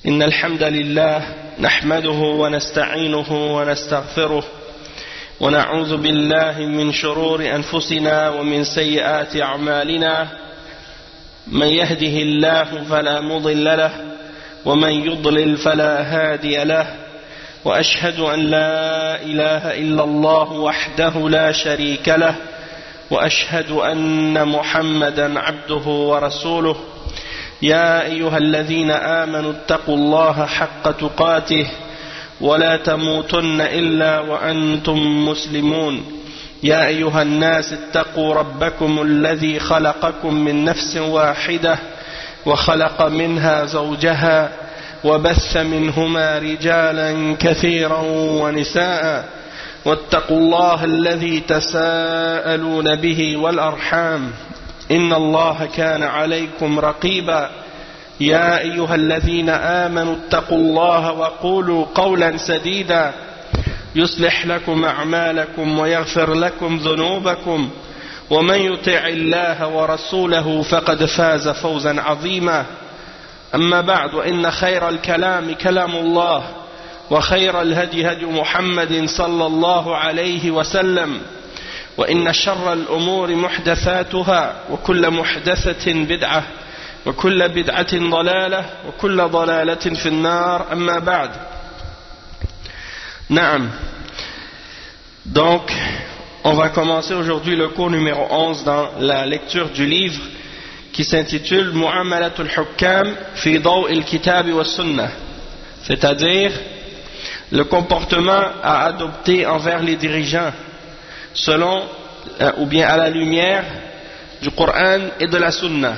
إن الحمد لله نحمده ونستعينه ونستغفره ونعوذ بالله من شرور أنفسنا ومن سيئات أعمالنا من يهده الله فلا مضل له ومن يضلل فلا هادي له وأشهد أن لا إله إلا الله وحده لا شريك له وأشهد أن محمدا عبده ورسوله يا أيها الذين آمنوا اتقوا الله حق تقاته ولا تموتن إلا وأنتم مسلمون يا أيها الناس اتقوا ربكم الذي خلقكم من نفس واحدة وخلق منها زوجها وبث منهما رجالا كثيرا ونساء واتقوا الله الذي تساءلون به والأرحام إن الله كان عليكم رقيبا يا أيها الذين آمنوا اتقوا الله وقولوا قولا سديدا يصلح لكم أعمالكم ويغفر لكم ذنوبكم ومن يطع الله ورسوله فقد فاز فوزا عظيما أما بعد وإن خير الكلام كلام الله وخير الهدي هدي محمد صلى الله عليه وسلم وإن شر الأمور محدثاتها وكل محدثة بدعة وكل بدعة ضلالة وكل ضلالة في النار أما بعد. Naam. Donc, on va commencer aujourd'hui le cours numéro 11 dans la lecture du livre qui s'intitule Mu'amalatul Hukkam fi Daw'il Kitab wa Sunnah, c'est-à-dire le comportement à adopter envers les dirigeants selon ou bien à la lumière du Coran et de la Sunna.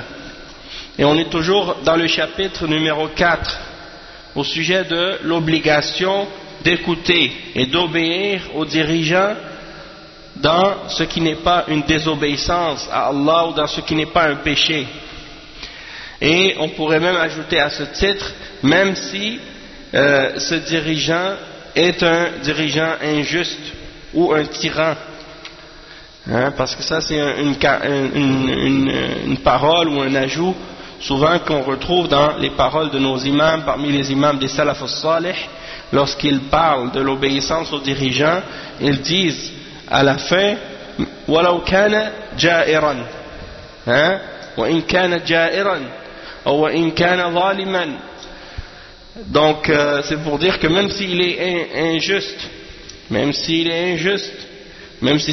Et on est toujours dans le chapitre numéro 4 au sujet de l'obligation d'écouter et d'obéir aux dirigeants dans ce qui n'est pas une désobéissance à Allah ou dans ce qui n'est pas un péché. Et on pourrait même ajouter à ce titre, même si ce dirigeant est un dirigeant injuste ou un tyran. Hein, parce que ça c'est une parole ou un ajout souvent qu'on retrouve dans les paroles de nos imams, parmi les imams des salaf as-salih, lorsqu'ils parlent de l'obéissance aux dirigeants, ils disent à la fin وَلَوْ كَانَ جَائِرًا وَإِنْ كَانَ جَائِرًا وَإِنْ كَانَ ظَالِمًا. Donc c'est pour dire que même s'il est injuste, même si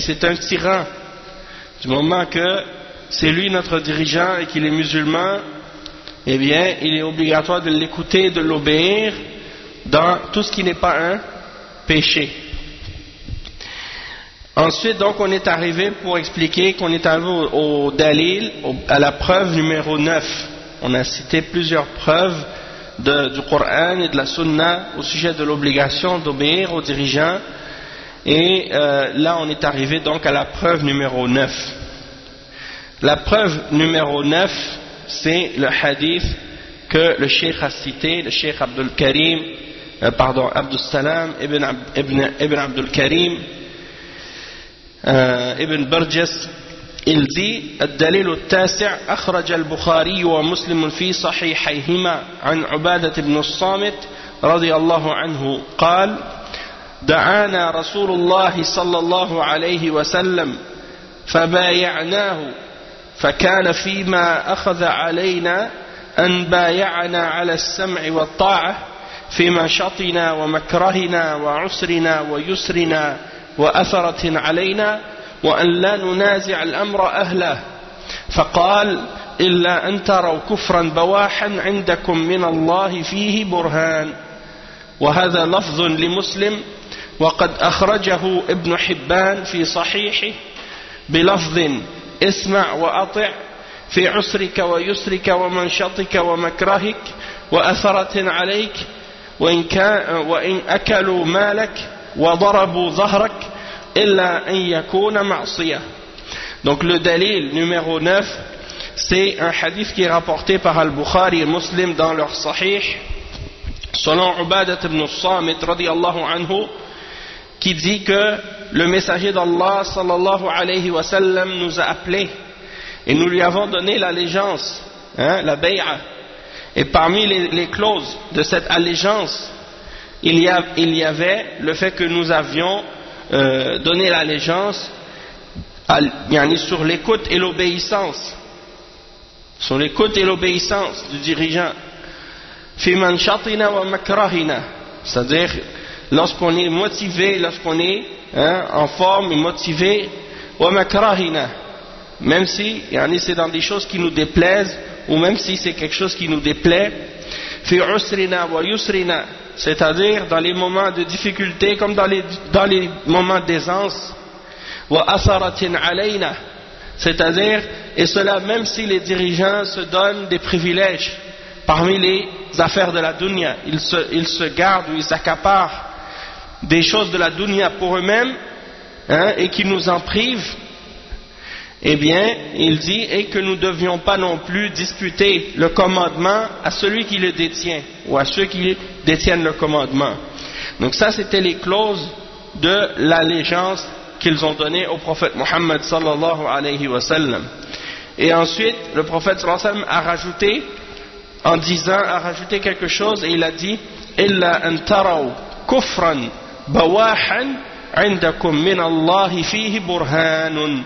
c'est un tyran, du moment que c'est lui notre dirigeant et qu'il est musulman, eh bien il est obligatoire de l'écouter, de l'obéir dans tout ce qui n'est pas un péché. Ensuite donc on est arrivé pour expliquer qu'on est arrivé au dalil, à la preuve numéro 9. On a cité plusieurs preuves du Coran et de la Sunna au sujet de l'obligation d'obéir aux dirigeants. Et là on est arrivé donc à la preuve numéro 9. La preuve numéro 9, c'est le hadith que le cheikh a cité, le cheikh Abdul Salam ibn Abdul Karim ibn Burjas. Il dit الدليل التاسع أخرج البخاري ومسلم في صحيحيهما عن عبادة بن الصامت رضي الله عنه قال دعانا رسول الله صلى الله عليه وسلم فبايعناه فكان فيما أخذ علينا أن بايعنا على السمع والطاعة في منشطنا ومكرهنا وعسرنا ويسرنا وأثرة علينا وأن لا ننازع الأمر أهله فقال إلا أن تروا كفرا بواحا عندكم من الله فيه برهان. وهذا لفظ لمسلم وقد أخرجه ابن حبان في صحيحه بلفظ اسمع وأطع في عسرك ويسرك ومنشطك ومكرهك وأثرة عليك وإن أكلوا مالك وضربوا ظهرك إلا أن يكون معصية. Donc le dalil numéro 9, c'est un hadith qui est rapporté par Al-Bukhari et Muslim dans leur sahih selon Ubadat ibn Samit radiyallahu anhu, qui dit que le messager d'Allah sallallahu alayhi wa sallam nous a appelés et nous lui avons donné l'allégeance, la bay'a, Et parmi les clauses de cette allégeance, il y avait le fait que nous avions donné l'allégeance sur l'écoute et l'obéissance. Sur l'écoute et l'obéissance du dirigeant. Fi manshatina wa makrahina. C'est-à-dire, lorsqu'on est motivé, lorsqu'on est en forme et motivé, wa makrahina. Même si c'est dans des choses qui nous déplaisent, ou même si c'est quelque chose qui nous déplaît, fi usrina wa yusrina, c'est-à-dire dans les moments de difficulté comme dans les moments d'aisance, wa asaratin alayna, c'est-à-dire, et cela même si les dirigeants se donnent des privilèges parmi les affaires de la dunya, ils se gardent ou ils s'accaparent des choses de la dunya pour eux-mêmes, et qui nous en privent. Eh bien, il dit, et que nous ne devions pas non plus disputer le commandement à celui qui le détient, ou à ceux qui détiennent le commandement. Donc ça, c'était les clauses de l'allégeance qu'ils ont données au prophète Muhammad sallallahu alayhi wa sallam. Et ensuite, le prophète sallallahu alayhi wa sallam a rajouté quelque chose, et il a dit, إِلَّا أَن تَرَوْا كُفْرًا بَوَاحًا عِنْدَكُمْ مِنَ اللَّهِ فِيهِ بُرْهَانٌ.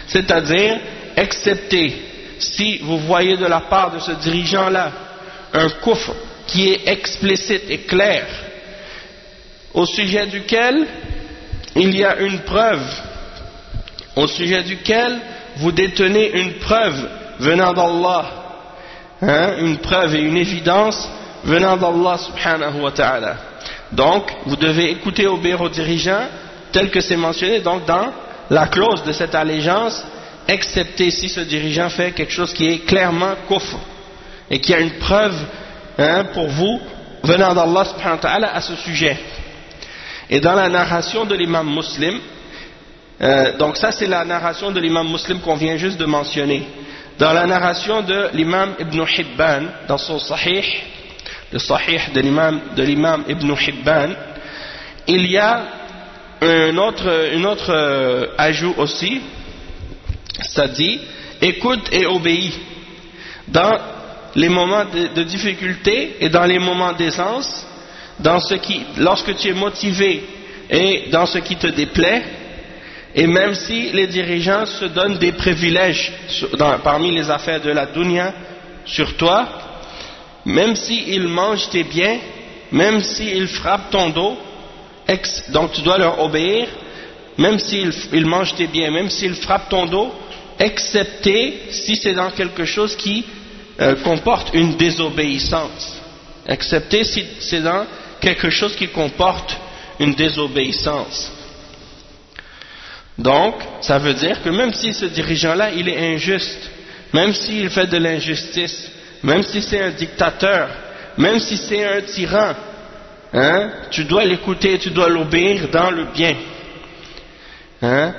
C'est-à-dire, excepté si vous voyez de la part de ce dirigeant-là un kufr qui est explicite et clair, au sujet duquel il y a une preuve, au sujet duquel vous détenez une preuve venant d'Allah, une preuve et une évidence venant d'Allah subhanahu wa ta'ala. Donc, vous devez écouter et obéir aux dirigeants tel que c'est mentionné donc dans la clause de cette allégeance, excepté si ce dirigeant fait quelque chose qui est clairement kufr et qui a une preuve pour vous venant d'Allah subhanahu wa ta'ala à ce sujet. Et dans la narration de l'imam Muslim, donc ça c'est la narration de l'imam Muslim qu'on vient juste de mentionner. Dans la narration de l'imam Ibn Hibban, dans son sahih, le sahih de l'imam Ibn Hibban, il y a un autre ajout aussi, ça dit, écoute et obéis dans les moments de difficulté et dans les moments d'aisance, lorsque tu es motivé et dans ce qui te déplaît, et même si les dirigeants se donnent des privilèges parmi les affaires de la dunya sur toi, même s'ils mangent tes biens, même s'ils frappent ton dos, donc tu dois leur obéir, même s'ils mangent tes biens, même s'ils frappent ton dos, excepté si c'est dans quelque chose qui comporte une désobéissance. Excepté si c'est dans quelque chose qui comporte une désobéissance. Donc, ça veut dire que même si ce dirigeant-là, il est injuste, même s'il fait de l'injustice, même si c'est un dictateur, même si c'est un tyran, tu dois l'écouter, tu dois l'obéir dans le bien.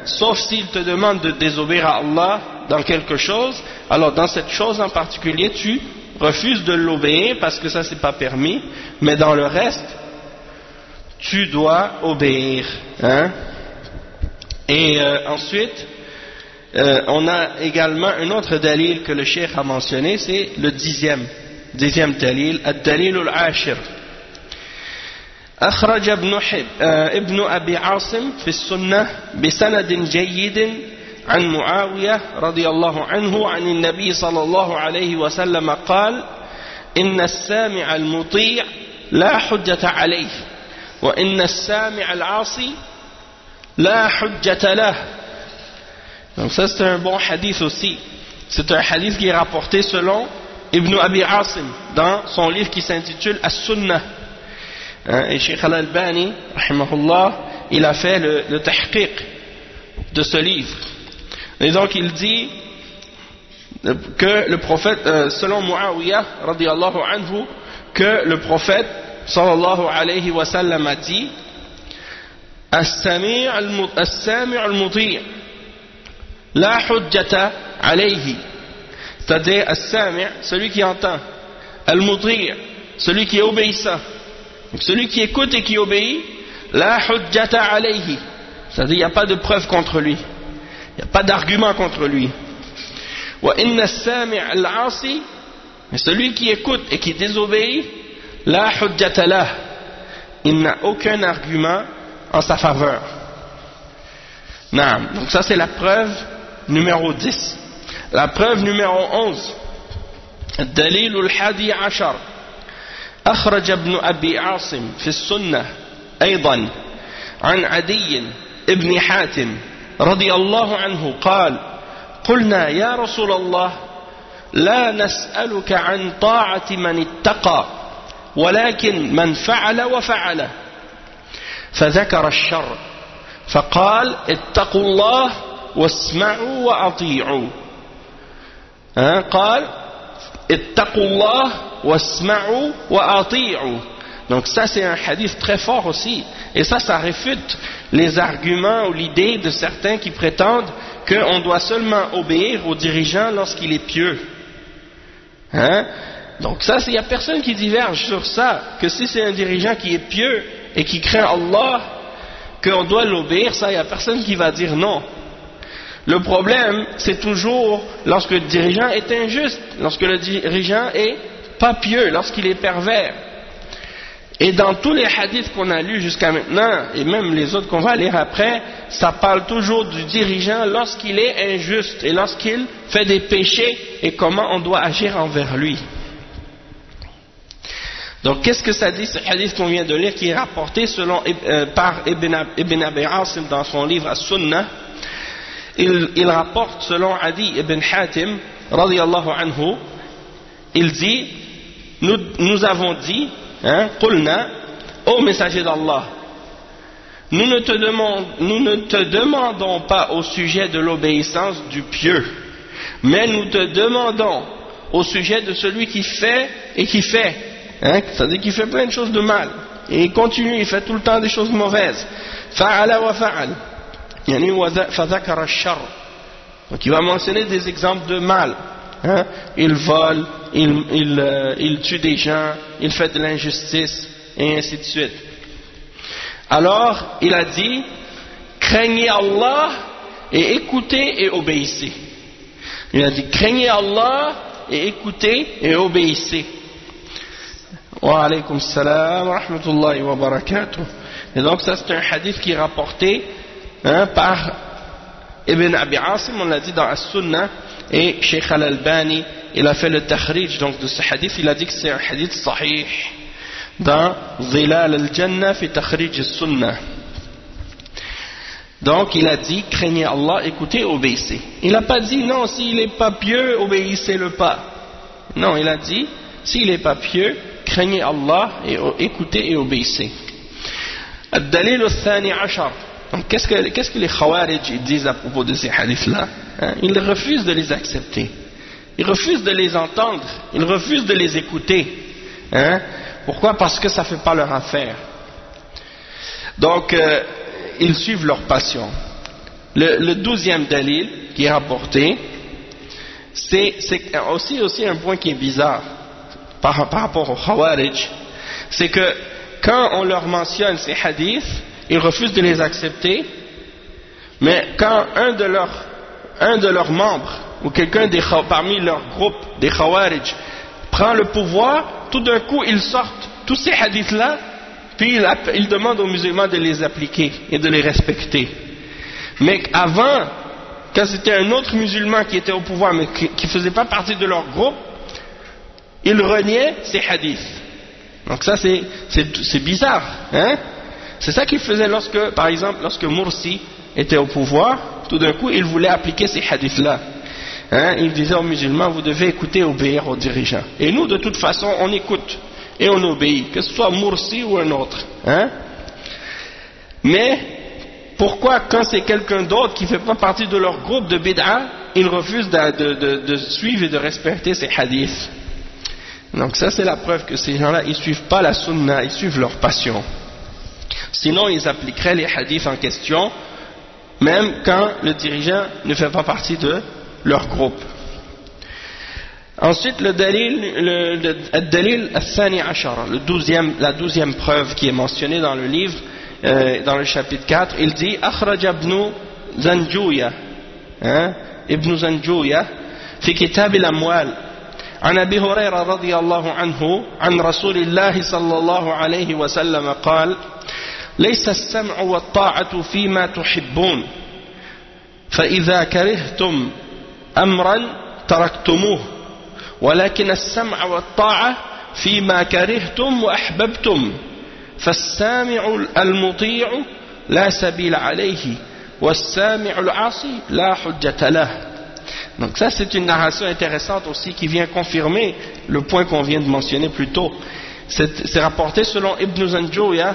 Sauf s'il te demande de désobéir à Allah dans quelque chose, alors dans cette chose en particulier, tu refuses de l'obéir parce que ça c'est pas permis, mais dans le reste, tu dois obéir. Et ensuite, on a également un autre dalil que le cheikh a mentionné, c'est le dixième dalil, ad-dalil al-ashir. أخرج ابن أبي عاصم في السنة بسند جيد عن معاوية رضي الله عنه عن النبي صلى الله عليه وسلم قال إن السامع المطيع لا حجة عليه وإن السامع العاصي لا حجة له. Donc ça c'est un bon hadith aussi. C'est un hadith qui est rapporté selon Ibn Abi Asim dans son livre qui s'intitule As-Sunnah. Et Cheikh Al-Albani, rahimahullah, il a fait le tahqiq de ce livre. Et donc il dit que le prophète, selon Muawiyah, radiyallahu anhu, que le prophète, sallallahu alayhi wa sallam, a dit As-sami' al-muti' la hujjata alayhi. C'est-à-dire, As-sami', celui qui entend, al-muti', celui qui est obéissant. Donc, celui qui écoute et qui obéit, la hujjata alayhi, c'est-à-dire il n'y a pas de preuve contre lui, il n'y a pas d'argument contre lui. Wa inna as-sami' al-'asi, Mais celui qui écoute et qui désobéit, la hujjata lah, il n'a aucun argument en sa faveur. Naam. Donc ça c'est la preuve numéro 10. La preuve numéro 11. الدليل الحادي عشر أخرج ابن أبي عاصم في السنة أيضا عن عدي ابن حاتم رضي الله عنه قال قلنا يا رسول الله لا نسألك عن طاعة من اتقى ولكن من فعل وفعل فذكر الشر فقال اتقوا الله واسمعوا وأطيعوا قال اتقوا الله واسمعوا وأطيعوا. Donc ça c'est un hadith très fort aussi, et ça réfute les arguments ou l'idée de certains qui prétendent qu'on doit seulement obéir aux dirigeants lorsqu'il est pieux. Donc ça, il n'y a personne qui diverge sur ça, que si c'est un dirigeant qui est pieux et qui craint Allah, qu'on doit l'obéir, ça il n'y a personne qui va dire non. Le problème, c'est toujours lorsque le dirigeant est injuste, lorsque le dirigeant est pas pieux, lorsqu'il est pervers. Et dans tous les hadiths qu'on a lus jusqu'à maintenant, et même les autres qu'on va lire après, ça parle toujours du dirigeant lorsqu'il est injuste et lorsqu'il fait des péchés et comment on doit agir envers lui. Donc qu'est-ce que ça dit ce hadith qu'on vient de lire, qui est rapporté par Ibn Abi Asim dans son livre As-Sunnah? Il rapporte selon Adi ibn Hatim radiyallahu anhu, il dit, nous avons dit, qulna, ô messager d'Allah, nous ne te demandons pas au sujet de l'obéissance du pieux, mais nous te demandons au sujet de celui qui fait et qui fait, c'est-à-dire qu'il fait plein de choses de mal et il continue, il fait tout le temps des choses mauvaises. Fa'ala wa fa'al, yani fadhakara ash-sharr. Donc il va mentionner des exemples de mal. Il vole, il tue des gens, il fait de l'injustice, et ainsi de suite. Alors, il a dit, craignez Allah et écoutez et obéissez. Il a dit, craignez Allah et écoutez et obéissez. Wa alaykum salam wa rahmatullahi wa barakatuh. Et donc ça c'est un hadith qui est rapporté par Ibn Abi Asim, on l'a dit dans As-Sunnah, et Sheikh Al-Albani, il a fait le takhrij donc de ce hadith, il a dit que c'est un hadith sahih dans Zilal al-Jannah fi takhrij as-Sunnah. Donc il a dit craignez Allah, écoutez, obéissez. Il n'a pas dit non, s'il n'est pas pieux, obéissez-le pas. Non, il a dit s'il n'est pas pieux, craignez Allah et écoutez et obéissez. Ad-dalil al-thani ashar. Donc qu'est-ce que les Khawarij disent à propos de ces hadiths-là? Ils refusent de les accepter, ils refusent de les entendre, ils refusent de les écouter. Pourquoi? Parce que ça ne fait pas leur affaire. Donc ils suivent leur passion. Le 12e dalil qui est rapporté, c'est aussi un point qui est bizarre par rapport aux Khawarij, c'est que quand on leur mentionne ces hadiths, ils refusent de les accepter, mais quand un de leurs membres ou quelqu'un parmi leur groupe des Khawarij prend le pouvoir, tout d'un coup ils sortent tous ces hadiths-là, puis ils demandent aux musulmans de les appliquer et de les respecter. Mais avant, quand c'était un autre musulman qui était au pouvoir mais qui ne faisait pas partie de leur groupe, ils reniaient ces hadiths. Donc ça c'est bizarre, C'est ça qu'ils faisaient par exemple, lorsque Mursi était au pouvoir, tout d'un coup, il voulait appliquer ces hadiths-là. Il disait aux musulmans, vous devez écouter et obéir aux dirigeants. Et nous, de toute façon, on écoute et on obéit, que ce soit Mursi ou un autre. Mais, pourquoi quand c'est quelqu'un d'autre qui ne fait pas partie de leur groupe de bid'a, ils refusent de suivre et de respecter ces hadiths? Donc ça, c'est la preuve que ces gens-là, ils ne suivent pas la sunna, ils suivent leur passion. Sinon, ils appliqueraient les hadiths en question, même quand le dirigeant ne fait pas partie de leur groupe. Ensuite, le dalil al-thani ashara, la 12e preuve qui est mentionnée dans le livre, dans le chapitre 4, il dit أخرج ابن زنجوية ابن زنجوية في كتاب الأموال عن أبي هريرة رضي الله عنه عن رسول الله صلى الله عليه وسلم قال ليس السمع والطاعة فيما تحبون فإذا كرهتم أمرا تركتموه ولكن السمع والطاعة فيما كرهتم وأحببتم فالسامع المطيع لا سبيل عليه والسامع العاصي لا حجة له. Donc ça c'est une narration intéressante aussi qui vient confirmer le point qu'on vient de mentionner plus tôt. C'est rapporté selon Ibn Zanjouya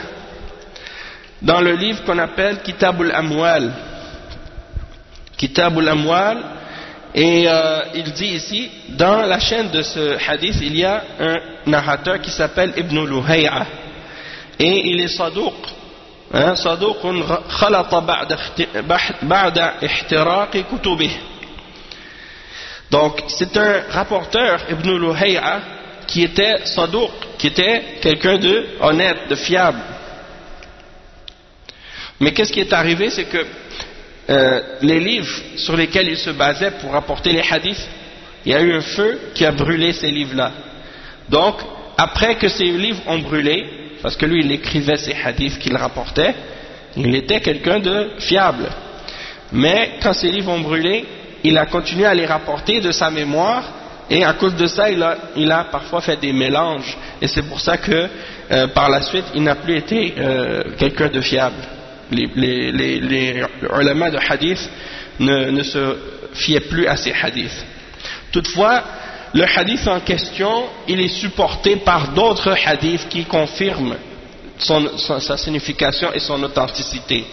dans le livre qu'on appelle Kitab al-Amwal. Kitab al-Amwal, et il dit ici, dans la chaîne de ce hadith, il y a un narrateur qui s'appelle Ibn Luhay'a, et il est Saduq. Saduq khalata ba'da ihtiraqi kutubih. Donc c'est un rapporteur, Ibn Luhay'a, qui était Saduq, qui était quelqu'un de honnête, de fiable. Mais qu'est-ce qui est arrivé, c'est que les livres sur lesquels il se basait pour rapporter les hadiths, il y a eu un feu qui a brûlé ces livres-là. Donc, après que ces livres ont brûlé, parce que lui il écrivait ces hadiths qu'il rapportait, il était quelqu'un de fiable. Mais quand ces livres ont brûlé, il a continué à les rapporter de sa mémoire, et à cause de ça, il a parfois fait des mélanges. Et c'est pour ça que par la suite, il n'a plus été quelqu'un de fiable. Les ulama de hadith ne se fiaient plus à ces hadiths. Toutefois, le hadith en question, il est supporté par d'autres hadiths qui confirment sa signification et son authenticité.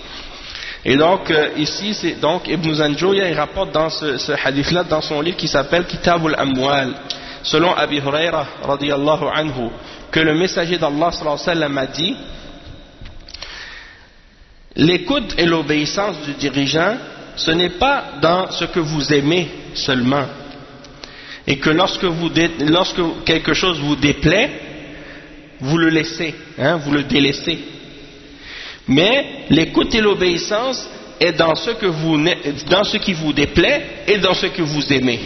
Et donc ici, c'est donc Ibn Zanjouya, il rapporte dans ce hadith-là dans son livre qui s'appelle Kitab al-Amwal, selon Abi Huraira radiyallahu anhu, que le messager d'Allah sallallahu alayhi wa sallam a dit: l'écoute et l'obéissance du dirigeant, ce n'est pas dans ce que vous aimez seulement, et que lorsque quelque chose vous déplaît, vous le laissez, vous le délaissez. Mais l'écoute et l'obéissance est dans ce qui vous déplaît et dans ce que vous aimez.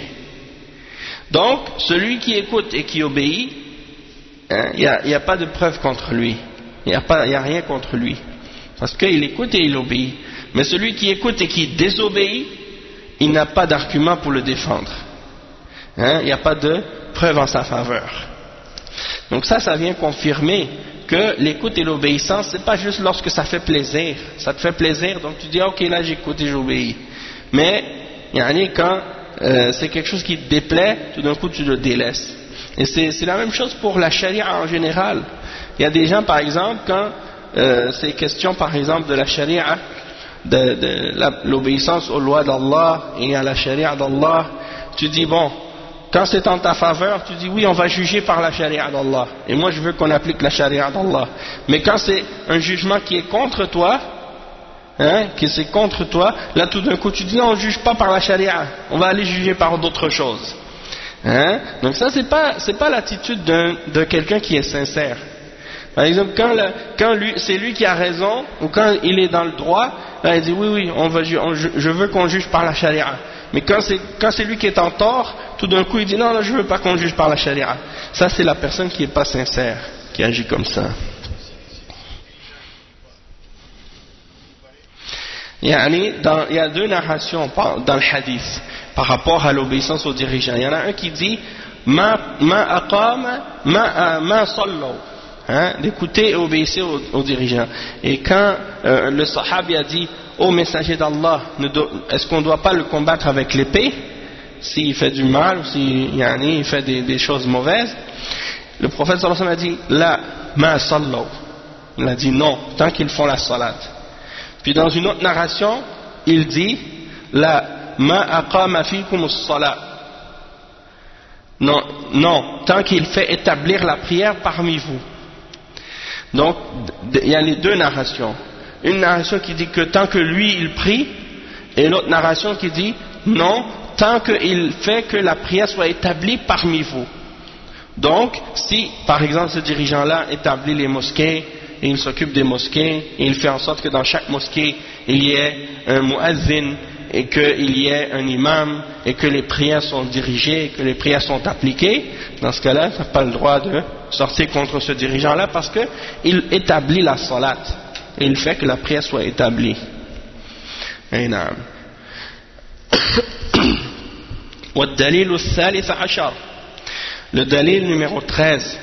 Donc, celui qui écoute et qui obéit, il n'y a pas de preuve contre lui, il n'y a rien contre lui. Parce qu'il écoute et il obéit. Mais celui qui écoute et qui désobéit, il n'a pas d'argument pour le défendre. Il n'y a pas de preuve en sa faveur. Donc ça vient confirmer que l'écoute et l'obéissance, c'est pas juste lorsque ça fait plaisir. Ça te fait plaisir, donc tu dis ok, là j'écoute et j'obéis. Mais quand c'est quelque chose qui te déplaît, tout d'un coup tu le délaisses. Et c'est la même chose pour la charia en général. Il y a des gens, par exemple, quand c'est question par exemple de la charia, de l'obéissance aux lois d'Allah et à la charia d'Allah, tu dis bon, quand c'est en ta faveur, tu dis oui, on va juger par la charia d'Allah, et moi je veux qu'on applique la charia d'Allah. Mais quand c'est un jugement qui est contre toi, là tout d'un coup tu dis non, on ne juge pas par la charia, on va aller juger par d'autres choses. Donc ça c'est pas l'attitude de quelqu'un qui est sincère. Par exemple, quand c'est lui qui a raison, ou quand il est dans le droit, là il dit oui, je veux qu'on juge par la charia. Mais quand c'est lui qui est en tort, tout d'un coup il dit non, je veux pas qu'on juge par la charia. Ça c'est la personne qui est pas sincère, qui agit comme ça. Il y a deux narrations dans le hadith par rapport à l'obéissance aux dirigeants. Il y en a un qui dit ma sallaw, d'écouter et obéir aux dirigeants. Et quand le sahabi a dit ô messager d'Allah, est-ce qu'on ne doit pas le combattre avec l'épée s'il fait du mal ou s'il fait des choses mauvaises? Le prophète sallallahu alayhi wa sallam a dit la ma sallaw, il a dit non, tant qu'ils font la salat. Puis dans une autre narration il dit la ma aqama fikum as-salat, non, tant qu'il fait établir la prière parmi vous. Donc il y a les deux narrations, une narration qui dit que tant que lui il prie, et l'autre narration qui dit non, tant qu'il fait que la prière soit établie parmi vous. Donc si par exemple ce dirigeant là établit les mosquées et il s'occupe des mosquées et il fait en sorte que dans chaque mosquée il y ait un muazzin et qu'il y ait un imam et que les prières sont dirigées et que les prières sont appliquées, dans ce cas-là, tu n'as pas le droit de sortir contre ce dirigeant-là parce qu'il établit la salat et il fait que la prière soit établie. والدليل الثالث عشر le dalil numéro 13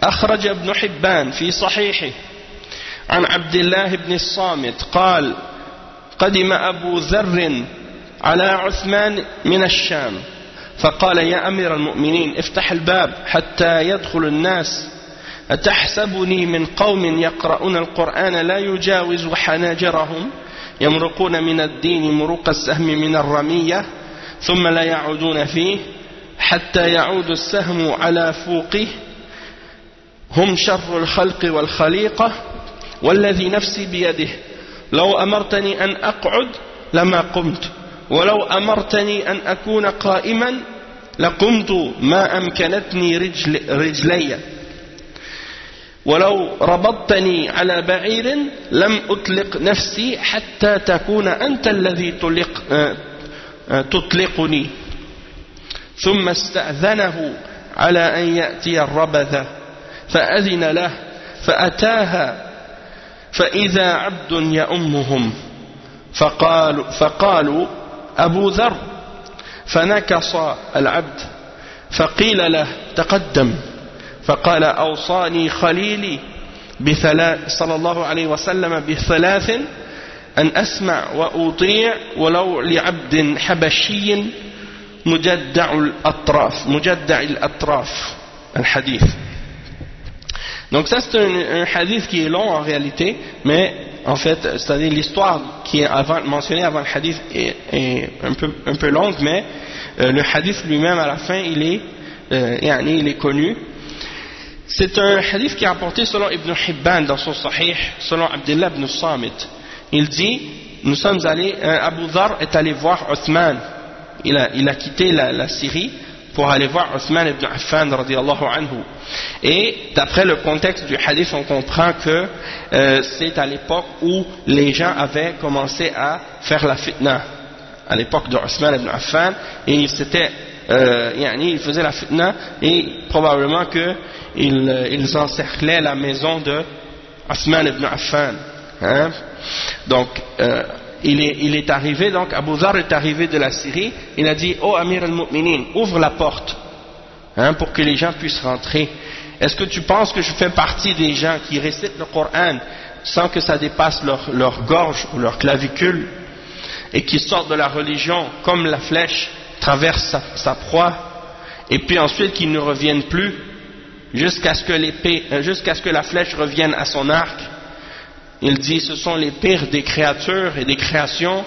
أخرج ابن حبان في صحيحه عن عبد الله بن الصامت قال قدم أبو ذر على عثمان من الشام فقال يا أمير المؤمنين افتح الباب حتى يدخل الناس أتحسبني من قوم يقرؤون القرآن لا يجاوز حناجرهم يمرقون من الدين مروق السهم من الرمية ثم لا يعودون فيه حتى يعود السهم على فوقه هم شر الخلق والخليقة والذي نفسي بيده لو أمرتني أن أقعد لما قمت ولو أمرتني أن أكون قائما لقمت ما أمكنتني رجلي ولو ربطتني على بعير لم أطلق نفسي حتى تكون أنت الذي تطلقني ثم استأذنه على أن يأتي الربذة فأذن له فأتاها فإذا عبد يؤمهم فقالوا أبو ذر فنكص العبد فقيل له تقدم فقال أوصاني خليلي صلى الله عليه وسلم بثلاث أن أسمع وأطيع ولو لعبد حبشي مجدع الأطراف الحديث. Donc ça c'est un hadith qui est long en réalité, mais en fait c'est-à-dire l'histoire qui est mentionnée avant le hadith est un peu longue, mais le hadith lui-même à la fin il est connu. C'est un hadith qui est rapporté selon Ibn Hibban dans son Sahih, selon Abdullah ibn Samit. Il dit, nous sommes allés, Abu Dhar est allé voir Uthman, il a quitté la Syrie pour aller voir Uthman ibn Affan radiyallahu anhu. Et d'après le contexte du hadith, on comprend que c'est à l'époque où les gens avaient commencé à faire la fitna, à l'époque de Uthman ibn Affan, et il faisait la fitna et probablement qu'ils encerclaient la maison de Uthman ibn Affan. Hein? Donc il est arrivé, donc Abu Dhar est arrivé de la Syrie, il a dit oh Amir al-Mu'minin, ouvre la porte pour que les gens puissent rentrer. Est-ce que tu penses que je fais partie des gens qui récitent le Coran sans que ça dépasse leur gorge ou leur clavicule et qui sortent de la religion comme la flèche traverse sa proie et puis ensuite qu'ils ne reviennent plus jusqu'à ce que la flèche revienne à son arc? Il dit ce sont les pires des créatures et des créations.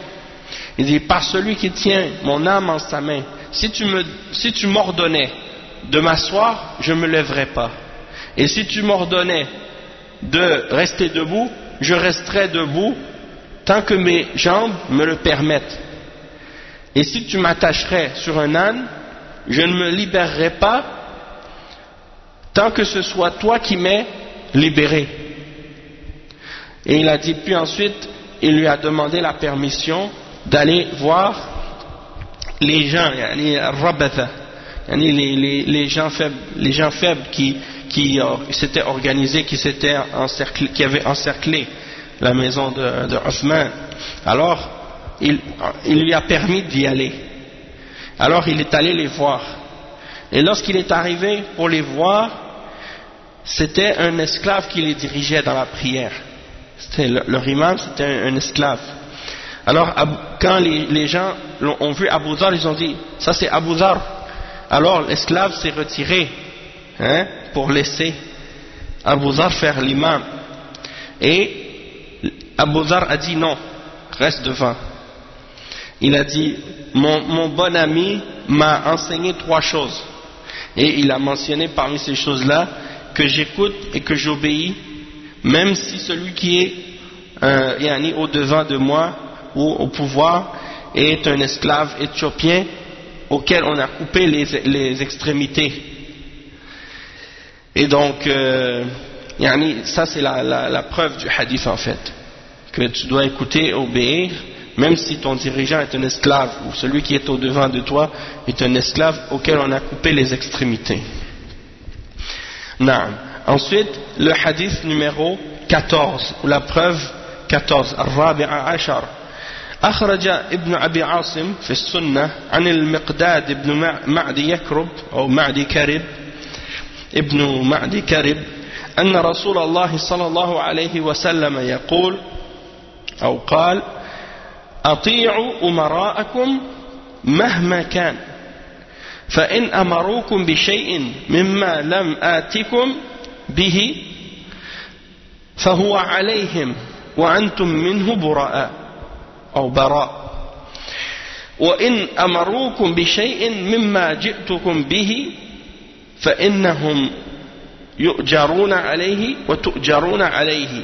Il dit par celui qui tient mon âme en sa main, si tu m'ordonnais de m'asseoir, je ne me lèverais pas, et si tu m'ordonnais de rester debout, je resterai debout tant que mes jambes me le permettent, et si tu m'attacherais sur un âne, je ne me libérerai pas tant que ce soit toi qui m'aies libéré. Et il a dit, puis ensuite il lui a demandé la permission d'aller voir les gens, les gens faibles qui s'étaient organisés, qui avaient encerclé la maison de Uthman. Alors il lui a permis d'y aller. Alors il est allé les voir, et lorsqu'il est arrivé pour les voir, c'était un esclave qui les dirigeait dans la prière. Leur imam, c'était un esclave. Alors quand les gens ont vu Abu Dhar, ils ont dit ça c'est Abu Dhar. Alors l'esclave s'est retiré pour laisser Abu Dhar faire l'imam, et Abu Dhar a dit non, reste devant. Il a dit mon bon ami m'a enseigné 3 choses, et il a mentionné parmi ces choses-là que j'écoute et que j'obéis, même si celui qui est au devant de moi ou au pouvoir est un esclave éthiopien auquel on a coupé les extrémités. Et donc ça c'est la preuve du hadith en fait, que tu dois écouter, obéir, même si ton dirigeant est un esclave, ou celui qui est au devant de toi est un esclave auquel on a coupé les extrémités. Naam. Ensuite, le hadith numéro 14, ou la preuve 14, الرابع عشر. أخرج ابن أبي عاصم في السنة عن المقداد بن معدي يكرب أو معدي كرب ابن معدي كرب أن رسول الله صلى الله عليه وسلم يقول أو قال أطيعوا أمراءكم مهما كان فإن أمروكم بشيء مما لم آتكم به فهو عليهم وأنتم منه براء أو براء وإن أمروكم بشيء مما جئتكم به فإنهم يؤجرون عليه وتؤجرون عليه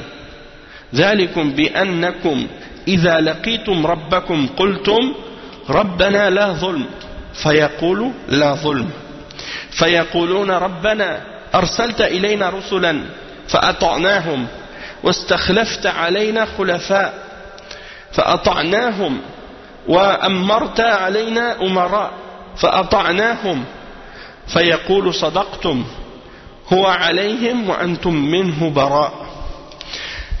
ذلكم بأنكم إذا لقيتم ربكم قلتم ربنا لا ظلم فيقول لا ظلم فيقولون ربنا أرسلت إلينا رسلا فأطعناهم واستخلفت علينا خلفاء فأطعناهم وأمرت علينا أمراء فأطعناهم فيقول صدقتم هو عليهم وأنتم منه براء.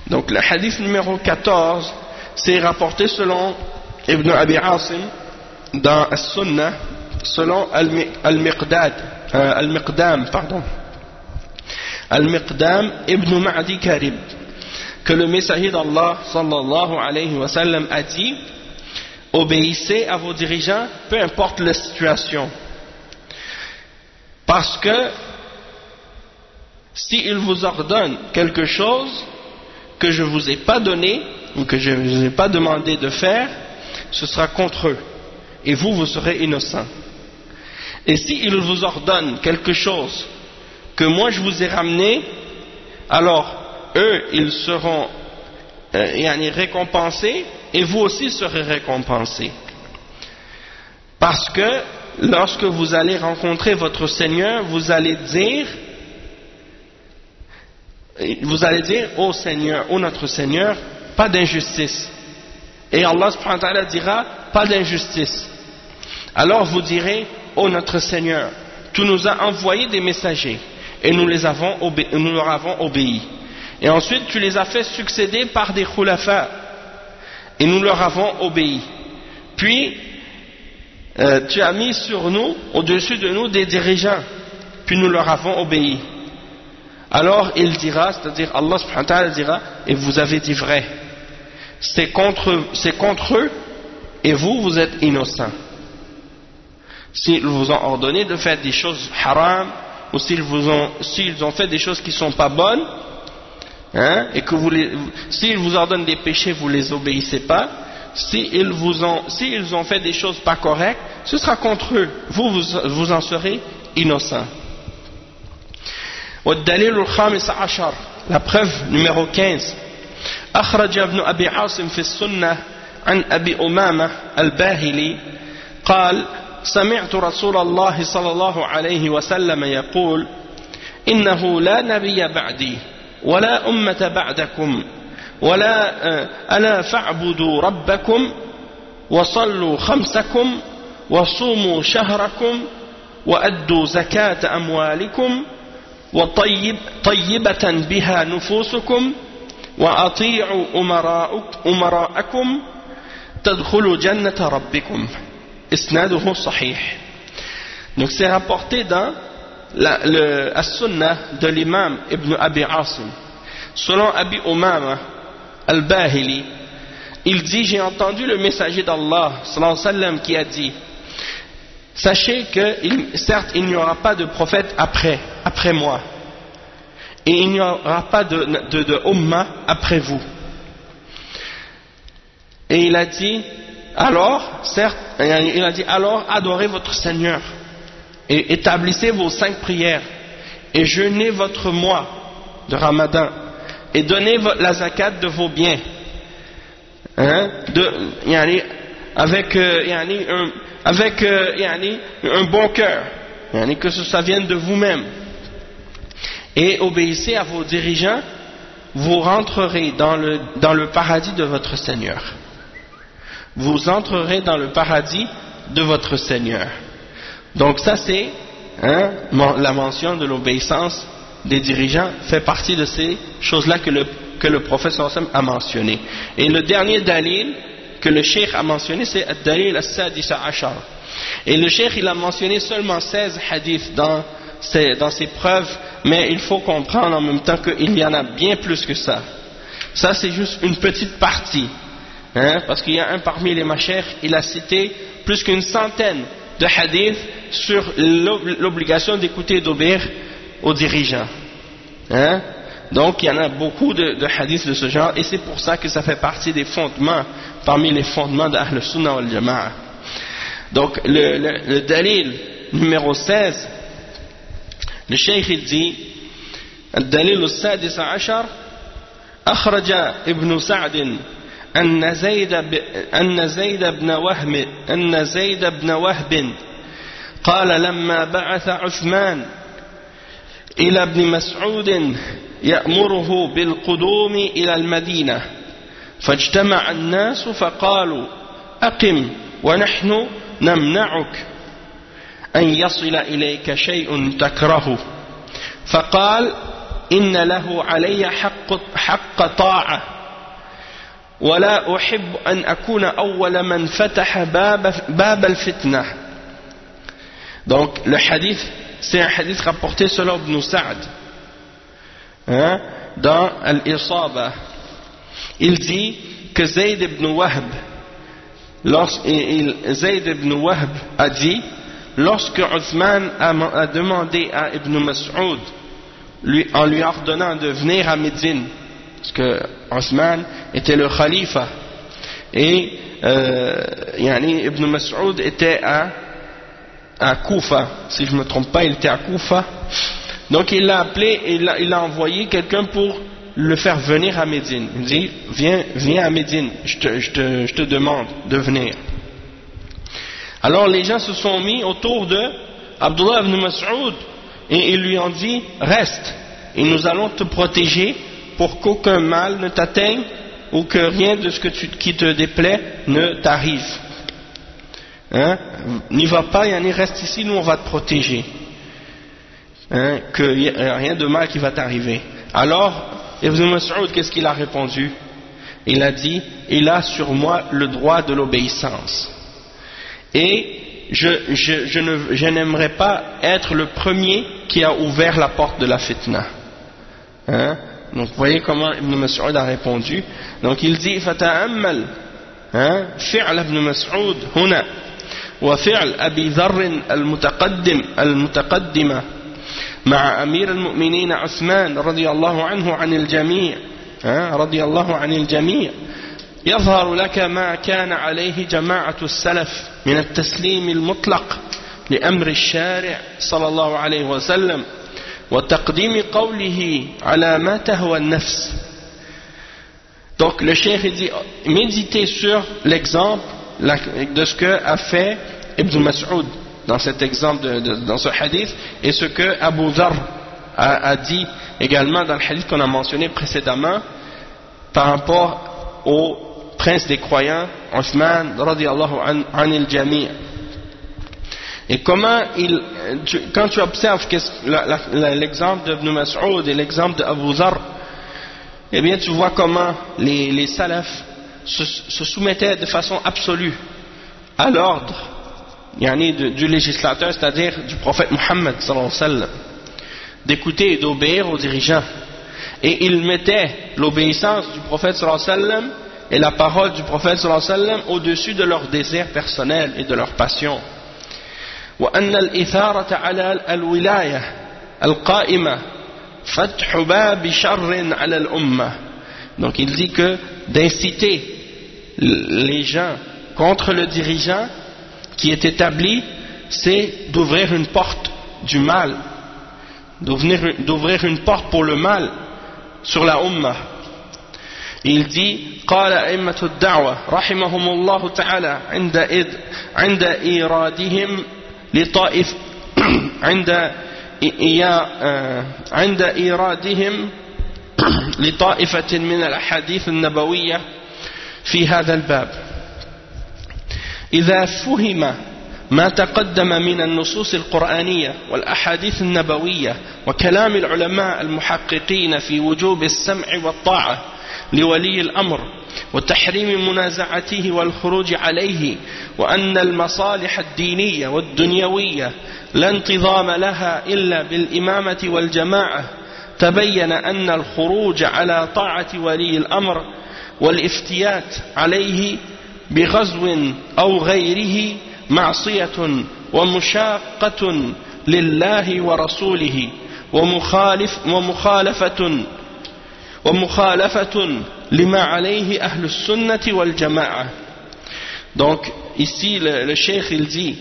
Donc le hadith numéro 14 c'est rapporté selon Ibn Abi Asim dans As-Sunnah selon Al-Miqdam Al-Miqdam Ibn Ma'di Karib que le messager d'Allah sallallahu alayhi wa sallam a dit: obéissez à vos dirigeants peu importe la situation, parce que s'ils vous ordonnent quelque chose que je ne vous ai pas donné ou que je ne vous ai pas demandé de faire, ce sera contre eux et vous, vous serez innocent. Et s'ils vous ordonnent quelque chose que moi je vous ai ramené, alors eux ils seront récompensés et vous aussi serez récompensés, parce que lorsque vous allez rencontrer votre Seigneur, vous allez dire ô Seigneur, ô notre Seigneur, pas d'injustice, et Allah subhanahu wa ta'ala dira pas d'injustice. Alors vous direz: ô notre Seigneur, tu nous as envoyé des messagers et nous leur avons obéi, et ensuite tu les as fait succéder par des khulafa et nous leur avons obéi, puis tu as mis sur nous, au-dessus de nous, des dirigeants, puis nous leur avons obéi. Alors il dira, c'est-à-dire Allah subhanahu wa ta'ala dira: et vous avez dit vrai, c'est contre eux et vous, vous êtes innocents. S'ils vous ont ordonné de faire des choses haram, ou s'ils ont fait des choses qui ne sont pas bonnes, et que s'ils vous ordonnent des péchés, vous ne les obéissez pas, s'ils ont fait des choses pas correctes, ce sera contre eux, vous en serez innocents. والدليل الخامس عشر, la preuve numéro 15. أخرج ابن أبي عاصم في السنة عن أبي أمامة الباهلي قال: سمعت رسول الله صلى الله عليه وسلم يقول: إنه لا نبي بعدي ولا أمة بعدكم ولا ألا فاعبدوا ربكم وصلوا خمسكم وصوموا شهركم وأدوا زكاة أموالكم وطيبة بها نفوسكم وأطيعوا أمراءكم تدخلوا جنة ربكم. إسناده صحيح. Donc c'est rapporté dans la Sunnah de l'imam Ibn Abi Asim. Selon Abi Umama al-Bahili, il dit: j'ai entendu le messager d'Allah sallallahu alayhi wa sallam qui a dit: sachez que certes il n'y aura pas de prophète après moi, et il n'y aura pas de ummah après vous. Et il a dit: alors, certes, il a dit: alors adorez votre Seigneur et établissez vos 5 prières et jeûnez votre mois de Ramadan et donnez la zakat de vos biens, avec un bon cœur, que ça vienne de vous-même, et obéissez à vos dirigeants, vous rentrerez dans le paradis de votre Seigneur. vous entrerez dans le paradis de votre Seigneur. Donc ça c'est la mention de l'obéissance des dirigeants fait partie de ces choses-là que le prophète sallallahu alayhi wa sallam a mentionné. Et le dernier dalil que le cheikh a mentionné, c'est ad-dalil as-sadisa ashar. Et le cheikh il a mentionné seulement 16 hadiths dans ses preuves, mais il faut comprendre en même temps qu'il y en a bien plus que ça. Ça c'est juste une petite partie, parce qu'il y a un parmi les mashayikh, il a cité plus qu'une centaine de hadiths sur l'obligation d'écouter et d'obéir aux dirigeants. Donc il y en a beaucoup de hadiths de ce genre, et c'est pour ça que ça fait partie des fondements, parmi les fondements d'Ahl Sunnah wal Jama'a. Donc le dalil numéro 16, le cheikh il dit الدليل السادس عشر أخرج ابن سعد أن زيد بن وهب قال لما بعث عثمان إلى ابن مسعود يأمره بالقدوم إلى المدينة فاجتمع الناس فقالوا أقم ونحن نمنعك أن يصل إليك شيء تكرهه فقال إن له علي حق طاعة ولا أحب أن أكون أول من فتح باب الفتنة. Donc le hadith, c'est un hadith rapporté selon Ibn Sa'd dans Al-Isaba. Il dit que Zayd ibn Wahb a dit, lorsque Uthman a demandé à Ibn Mas'ud en lui ordonnant de venir à Médine, parce que Uthman était le khalifa et Ibn Mas'ud était à Koufa, si je ne me trompe pas, il était à Koufa. Donc il l'a appelé et il a envoyé quelqu'un pour le faire venir à Médine. Il dit viens à Médine, je te demande de venir. Alors les gens se sont mis autour de Abdullah ibn Mas'ud et ils lui ont dit reste et nous allons te protéger pour qu'aucun mal ne t'atteigne ou que rien de ce qui te déplaît ne t'arrive. N'y va pas, reste ici, nous on va te protéger, qu'il n'y a rien de mal qui va t'arriver. Alors Ibn Mas'ud, qu'est-ce qu'il a répondu? Il a dit, il a sur moi le droit de l'obéissance et je n'aimerais pas être le premier qui a ouvert la porte de la fitna. Donc vous voyez comment Ibn Mas'ud a répondu. Donc il dit fata'ammal fi'l Ibn Mas'ud huna wa fi'l Abi Dharr المتقدمة مع أمير المؤمنين عثمان رضي الله عنه عن الجميع يظهر لك ما كان عليه جماعة السلف من التسليم المطلق لأمر الشارع صلى الله عليه وسلم وتقديم قوله على ما تهوى النفس. Donc le cheikh dit méditez sur l'exemple de ce que a fait Ibn Mas'ud dans cet exemple dans ce hadith et ce que Abu Dharr a dit également dans le hadith qu'on a mentionné précédemment par rapport au prince des croyants Uthman radiyallahu anil jami'. Et comment quand tu observes l'exemple d'Ibn Mas'ud et l'exemple d'Abu Dharr, eh bien tu vois comment les salafs se soumettaient de façon absolue à l'ordre du législateur, c'est-à-dire du prophète Muhammad sallallahu alayhi wa sallam, d'écouter et d'obéir aux dirigeants, et ils mettaient l'obéissance du prophète sallallahu alayhi wa sallam et la parole du prophète sallallahu alayhi wa sallam au-dessus de leurs désirs personnels et de leurs passions. وأن الإثارة على الولاية القائمة فتح باب شر على الأمة. Donc il dit que d'inciter les gens contre le dirigeant qui est établi, c'est d'ouvrir une porte du mal, d'ouvrir une porte pour le mal sur la Ummah. Il dit قال أئمة الدعوة رحمهم الله تعالى عند إيرادهم لطائف عند إيرادهم لطائفة من الأحاديث النبوية في هذا الباب. إذا فهم ما تقدم من النصوص القرآنية والأحاديث النبوية وكلام العلماء المحققين في وجوب السمع والطاعة لولي الأمر وتحريم منازعته والخروج عليه وأن المصالح الدينية والدنيوية لا انتظام لها إلا بالإمامة والجماعة، تبين أن الخروج على طاعة ولي الأمر والافتيات عليه بغزو أو غيره معصية ومشاقة لله ورسوله ومخالفة لما عليه أهل السنة والجماعة. Donc ici le cheikh il dit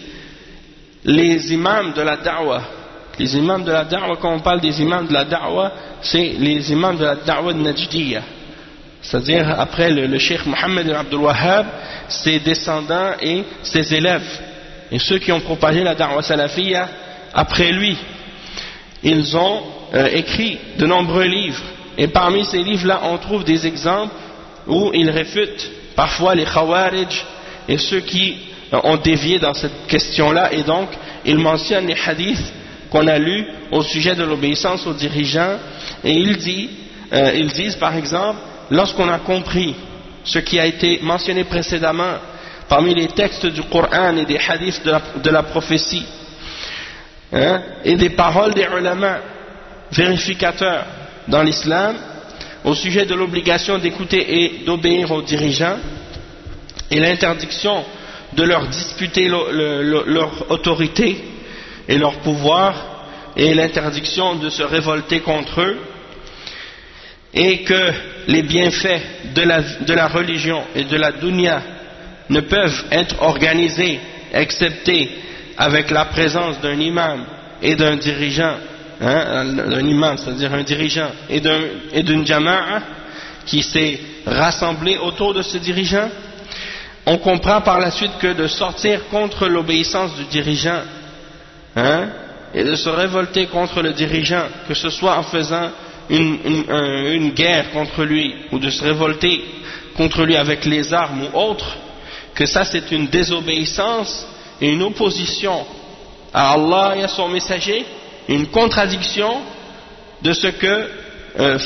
les imams de la da'wah, les imams de la da'wah, quand on parle des imams de la da'wah, c'est les imams de la da'wah najdiyya, c'est-à-dire après le cheikh Mohammed ibn Abdul Wahhab, ses descendants et ses élèves et ceux qui ont propagé la da'wah salafiyya après lui. Ils ont écrit de nombreux livres, et parmi ces livres-là on trouve des exemples où ils réfutent parfois les khawarij et ceux qui ont dévié dans cette question-là, et donc ils mentionnent les hadiths qu'on a lus au sujet de l'obéissance aux dirigeants, et ils disent par exemple, lorsqu'on a compris ce qui a été mentionné précédemment parmi les textes du Coran et des hadiths de la prophétie, et des paroles des ulama vérificateurs dans l'islam au sujet de l'obligation d'écouter et d'obéir aux dirigeants et l'interdiction de leur disputer leur autorité et leur pouvoir, et l'interdiction de se révolter contre eux, et que les bienfaits de la religion et de la dunya ne peuvent être organisés excepté avec la présence d'un imam et d'un dirigeant, un imam, c'est-à-dire un dirigeant, et d'une jama'a qui s'est rassemblée autour de ce dirigeant. On comprend par la suite que de sortir contre l'obéissance du dirigeant, et de se révolter contre le dirigeant, que ce soit en faisant une guerre contre lui, ou de se révolter contre lui avec les armes ou autre, que ça c'est une désobéissance et une opposition à Allah et à son messager, une contradiction de ce que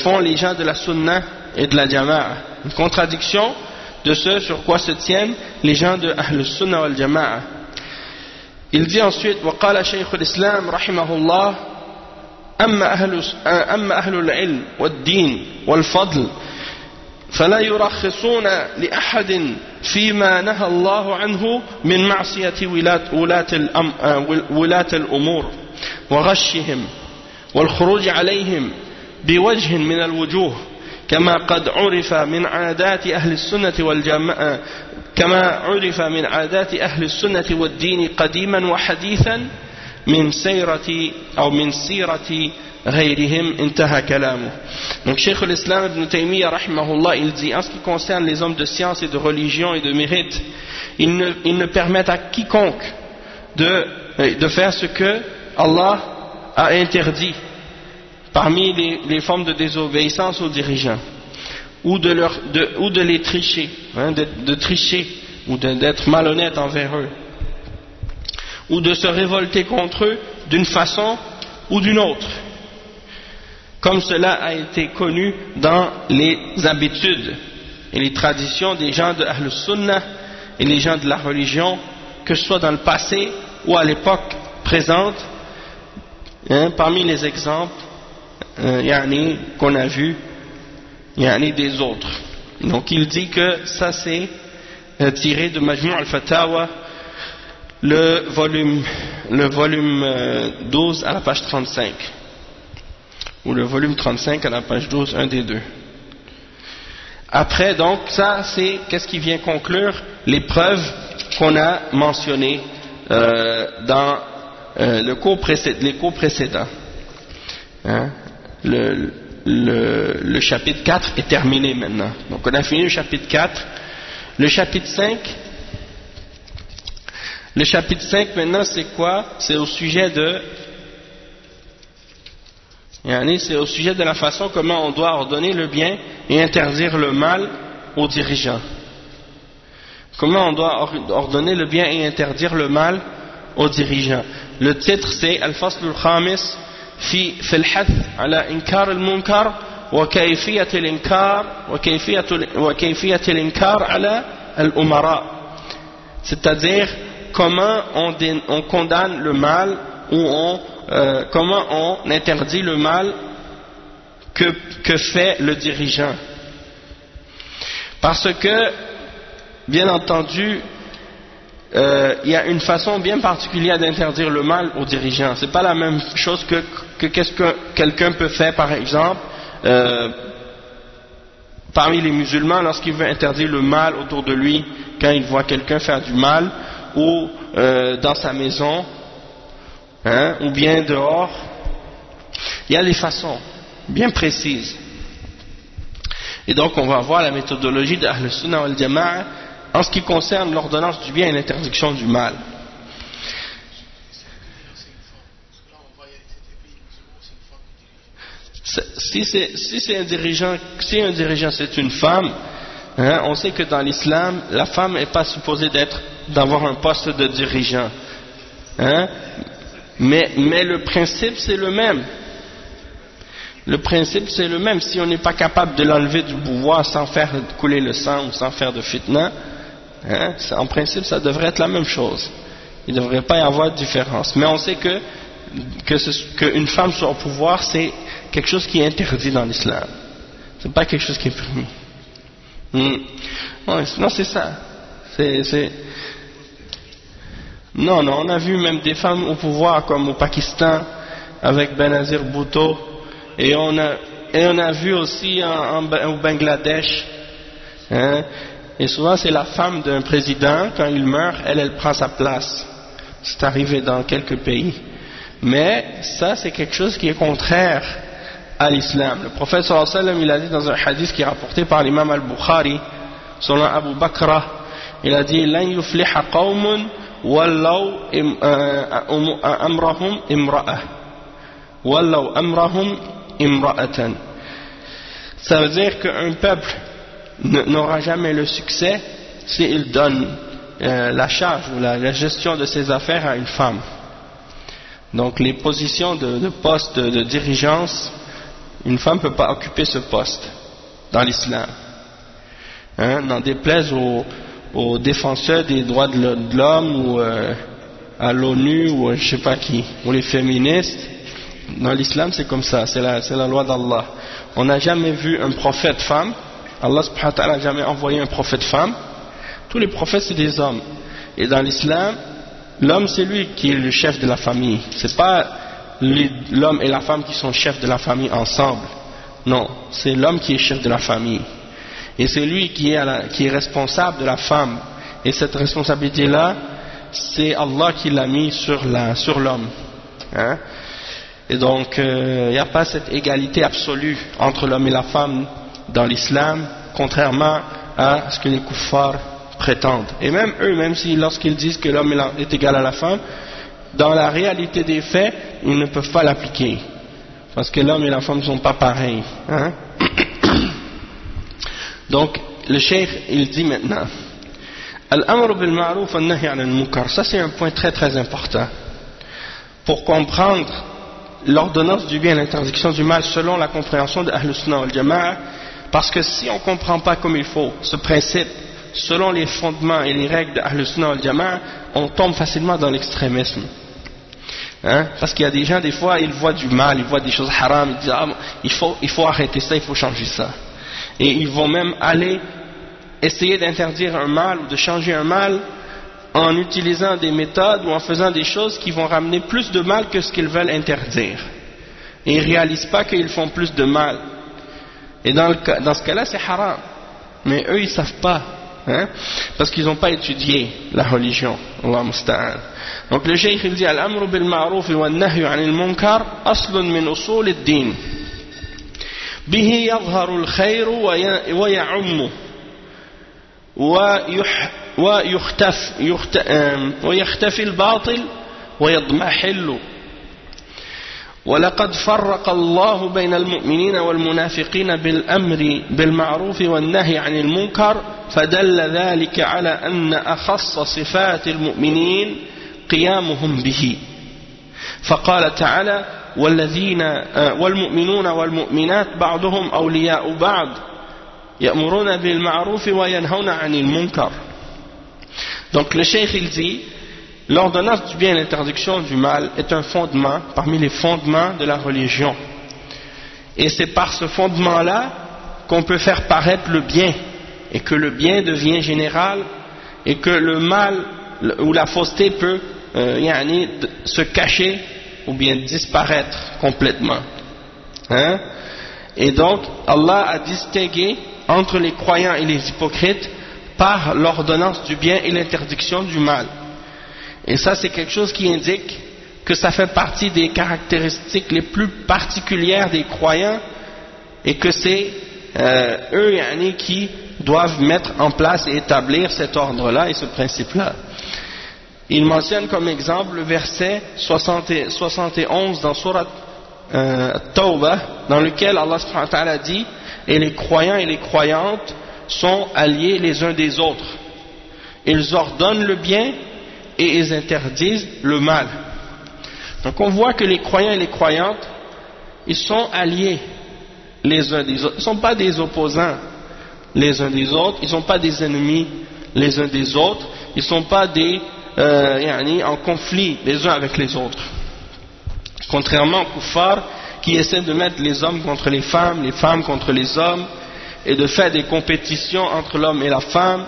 font les gens de la Sunna et de la Jama'a, une contradiction de ce sur quoi se tiennent les gens de Ahl Sunna wal Jama'a. Il dit ensuite, وقال شيخ الإسلام رحمه الله أما أهل العلم والدين والفضل فلا يرخصون لأحد فيما نهى الله عنه من معصية ولاة الأمور وغشهم والخروج عليهم بوجه من الوجوه، كما قد عرف من عادات أهل السنة والجماعة، كما عرف من عادات أهل السنة والدين قديما وحديثا من سيرة أو من سيرة غيرهم. انتهى كلامه. Donc Cheikh l'Islam Ibn Taymiyyah rahimahullah, il dit, en ce qui concerne les hommes de science et de religion et de mérite, ils ne permettent à quiconque de faire ce que Allah a interdit parmi les formes de désobéissance aux dirigeants, ou de les tricher, de tricher, ou d'être malhonnête envers eux, ou de se révolter contre eux d'une façon ou d'une autre, comme cela a été connu dans les habitudes et les traditions des gens de Ahl Sunnah et les gens de la religion, que ce soit dans le passé ou à l'époque présente, parmi les exemples qu'on a vus des autres. Donc il dit que ça c'est tiré de Majmu' al-Fatawa, le volume 12 à la page 35, ou le volume 35 à la page 12, un des deux. Après, donc, ça c'est qu'est-ce qui vient conclure les preuves qu'on a mentionnées dans les cours précédents. Le chapitre 4 est terminé maintenant. Donc on a fini le chapitre 4. Le chapitre 5 maintenant c'est quoi? C'est au sujet de la façon comment on doit ordonner le bien et interdire le mal aux dirigeants. Comment on doit ordonner le bien et interdire le mal aux dirigeants. Le titre c'est Al-Fasl al-Khamis في الحث على إنكار المنكر وكيفية الإنكار على الأمراء. C'est-à-dire comment on condamne le mal ou comment on interdit le mal que fait le dirigeant. Parce que, bien entendu, il y a une façon bien particulière d'interdire le mal aux dirigeants. C'est pas la même chose que qu'est-ce que quelqu'un peut faire, par exemple, parmi les musulmans lorsqu'il veut interdire le mal autour de lui, quand il voit quelqu'un faire du mal, ou dans sa maison, hein, ou bien dehors. Il y a des façons bien précises. Et donc on va voir la méthodologie de Ahl Sunnah wal Jama'a en ce qui concerne l'ordonnance du bien et l'interdiction du mal. Si un dirigeant c'est une femme, hein, on sait que dans l'islam, la femme n'est pas supposée d'avoir un poste de dirigeant. Hein, mais le principe c'est le même. Le principe c'est le même. Si on n'est pas capable de l'enlever du pouvoir sans faire couler le sang ou sans faire de fitna, hein, en principe ça devrait être la même chose. Il ne devrait pas y avoir de différence. Mais on sait qu'une femme soit au pouvoir, c'est quelque chose qui est interdit dans l'islam. C'est pas quelque chose qui est permis. Non, c'est ça. Non, on a vu même des femmes au pouvoir comme au Pakistan avec Benazir Bhutto, et on a vu aussi au Bangladesh. Hein, et souvent c'est la femme d'un président, quand il meurt, elle prend sa place. C'est arrivé dans quelques pays. Mais ça c'est quelque chose qui est contraire à l'islam. Le prophète sallallahu alayhi wa sallam, il a dit dans un hadith qui est rapporté par l'imam al-Bukhari, selon Abu Bakra, il a dit lan yufliha qawmun wallaw amrahum imra'ah wallaw amrahum imra'atan. Ça veut dire qu'un peuple n'aura jamais le succès s'il donne la charge ou la gestion de ses affaires à une femme. Donc les positions de poste de dirigeance, une femme ne peut pas occuper ce poste dans l'islam. Hein, n'en déplaise aux défenseurs des droits de l'homme ou à l'ONU ou je sais pas qui, ou les féministes. Dans l'islam c'est comme ça, c'est la loi d'Allah. On n'a jamais vu un prophète femme. Allah subhanahu wa ta'ala n'a jamais envoyé un prophète femme. Tous les prophètes c'est des hommes. Et dans l'islam, l'homme c'est lui qui est le chef de la famille. C'est pas l'homme et la femme qui sont chefs de la famille ensemble. Non, c'est l'homme qui est chef de la famille. Et c'est lui qui est responsable de la femme. Et cette responsabilité-là, c'est Allah qui l'a mis sur l'homme. Hein? Et donc, il n'y a pas cette égalité absolue entre l'homme et la femme dans l'islam, contrairement à ce que les kuffars prétendent. Et même eux, même si lorsqu'ils disent que l'homme est égal à la femme, dans la réalité des faits, ils ne peuvent pas l'appliquer. Parce que l'homme et la femme ne sont pas pareils. Hein? Donc, le cheikh, il dit maintenant, Al-amr bil ma'ruf an-nahy 'anil munkar. Ça, c'est un point très très important. Pour comprendre l'ordonnance du bien et l'interdiction du mal selon la compréhension de Ahl Sunnah wal Jama'a, parce que si on ne comprend pas comme il faut ce principe, selon les fondements et les règles de Ahl Sunnah wal Jama'a, on tombe facilement dans l'extrémisme. Hein? Parce qu'il y a des gens, des fois, ils voient du mal, ils voient des choses haram, ils disent, il faut arrêter ça, il faut changer ça. Et ils vont même aller essayer d'interdire un mal ou de changer un mal en utilisant des méthodes ou en faisant des choses qui vont ramener plus de mal que ce qu'ils veulent interdire. Et ils ne réalisent pas qu'ils font plus de mal. Et dans ce cas-là, c'est haram. Mais eux, ils ne savent pas. Hein? Parce qu'ils n'ont pas étudié la religion. Allah musta'an. Donc le cheikh il dit Al-amru bil ma'ruf wa an-nahyu 'anil munkar aslun min usul ad-din. Bihi yadhharu al-khayr wa ya'ummu ويختفي الباطل ويضمحل ولقد فرق الله بين المؤمنين والمنافقين بالأمر بالمعروف والنهي عن المنكر فدل ذلك على أن أخص صفات المؤمنين قيامهم به فقال تعالى والمؤمنون والمؤمنات بعضهم أولياء بعض يأمرون بالمعروف وينهون عن المنكر. Donc le cheikh il dit, l'ordonnance du bien et l'interdiction du mal est un fondement parmi les fondements de la religion. Et c'est par ce fondement-là qu'on peut faire paraître le bien, et que le bien devient général, et que le mal ou la fausseté peut se cacher ou bien disparaître complètement. Hein? Et donc, Allah a distingué entre les croyants et les hypocrites par l'ordonnance du bien et l'interdiction du mal. Et ça, c'est quelque chose qui indique que ça fait partie des caractéristiques les plus particulières des croyants et que c'est eux qui doivent mettre en place et établir cet ordre-là et ce principe-là. Il mentionne comme exemple le verset 71 dans Surat Tawbah, dans lequel Allah subhanahu wa ta'ala dit « Et les croyants et les croyantes sont alliés les uns des autres. Ils ordonnent le bien et ils interdisent le mal. » Donc on voit que les croyants et les croyantes, ils sont alliés les uns des autres. Ils ne sont pas des opposants les uns des autres, ils ne sont pas des ennemis les uns des autres, ils ne sont pas en conflit les uns avec les autres. Contrairement aux kuffars qui essaient de mettre les hommes contre les femmes contre les hommes, et de faire des compétitions entre l'homme et la femme,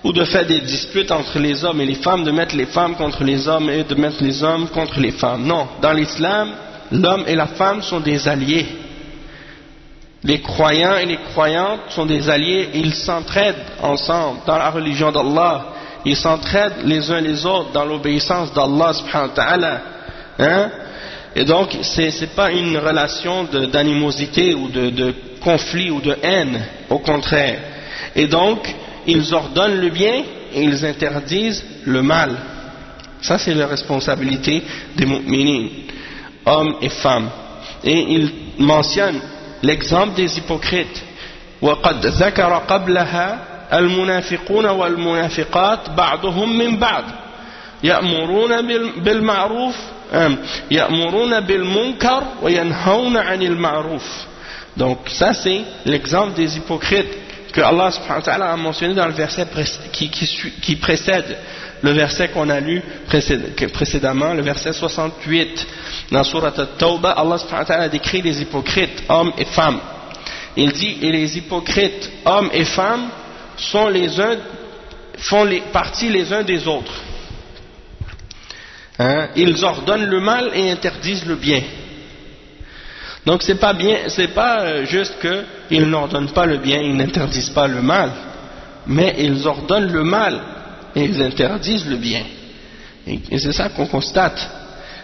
ou de faire des disputes entre les hommes et les femmes, de mettre les femmes contre les hommes et de mettre les hommes contre les femmes. Non, dans l'islam, l'homme et la femme sont des alliés. Les croyants et les croyantes sont des alliés, ils s'entraident ensemble dans la religion d'Allah, ils s'entraident les uns les autres dans l'obéissance d'Allah subhanahu wa ta'ala. Hein? Et donc, c'est pas une relation d'animosité ou de conflit ou de haine, au contraire. Et donc, ils ordonnent le bien et ils interdisent le mal. Ça, c'est la responsabilité des mu'minines, hommes et femmes. Et il mentionne l'exemple des hypocrites. وَقَدْ ذَكَرَ قَبْلَهَا الْمُنَافِقُونَ وَالْمُنَافِقَاتِ بَعْضُهُمْ مِنْ بَعْضٍ يَأْمُرُونَ بِالْمَعْرُوفِ يَأْمُرُونَ بِالْمُنْكَرِ وَيَنْهَوْنَ عَنِ الْمَعْرُوفِ. Donc ça c'est l'exemple des hypocrites que Allah subhanahu wa ta'ala a mentionné dans le verset qui précède le verset qu'on a lu précédemment, le verset 68 dans Surat At-Tawbah. Allah subhanahu wa ta'ala décrit les hypocrites, hommes et femmes. Il dit, et les hypocrites, hommes et femmes, font partie les uns des autres. Hein? Ils ordonnent le mal et interdisent le bien. Donc c'est pas juste qu'ils n'ordonnent pas le bien, ils n'interdisent pas le mal, mais ils ordonnent le mal et ils interdisent le bien. Et c'est ça qu'on constate.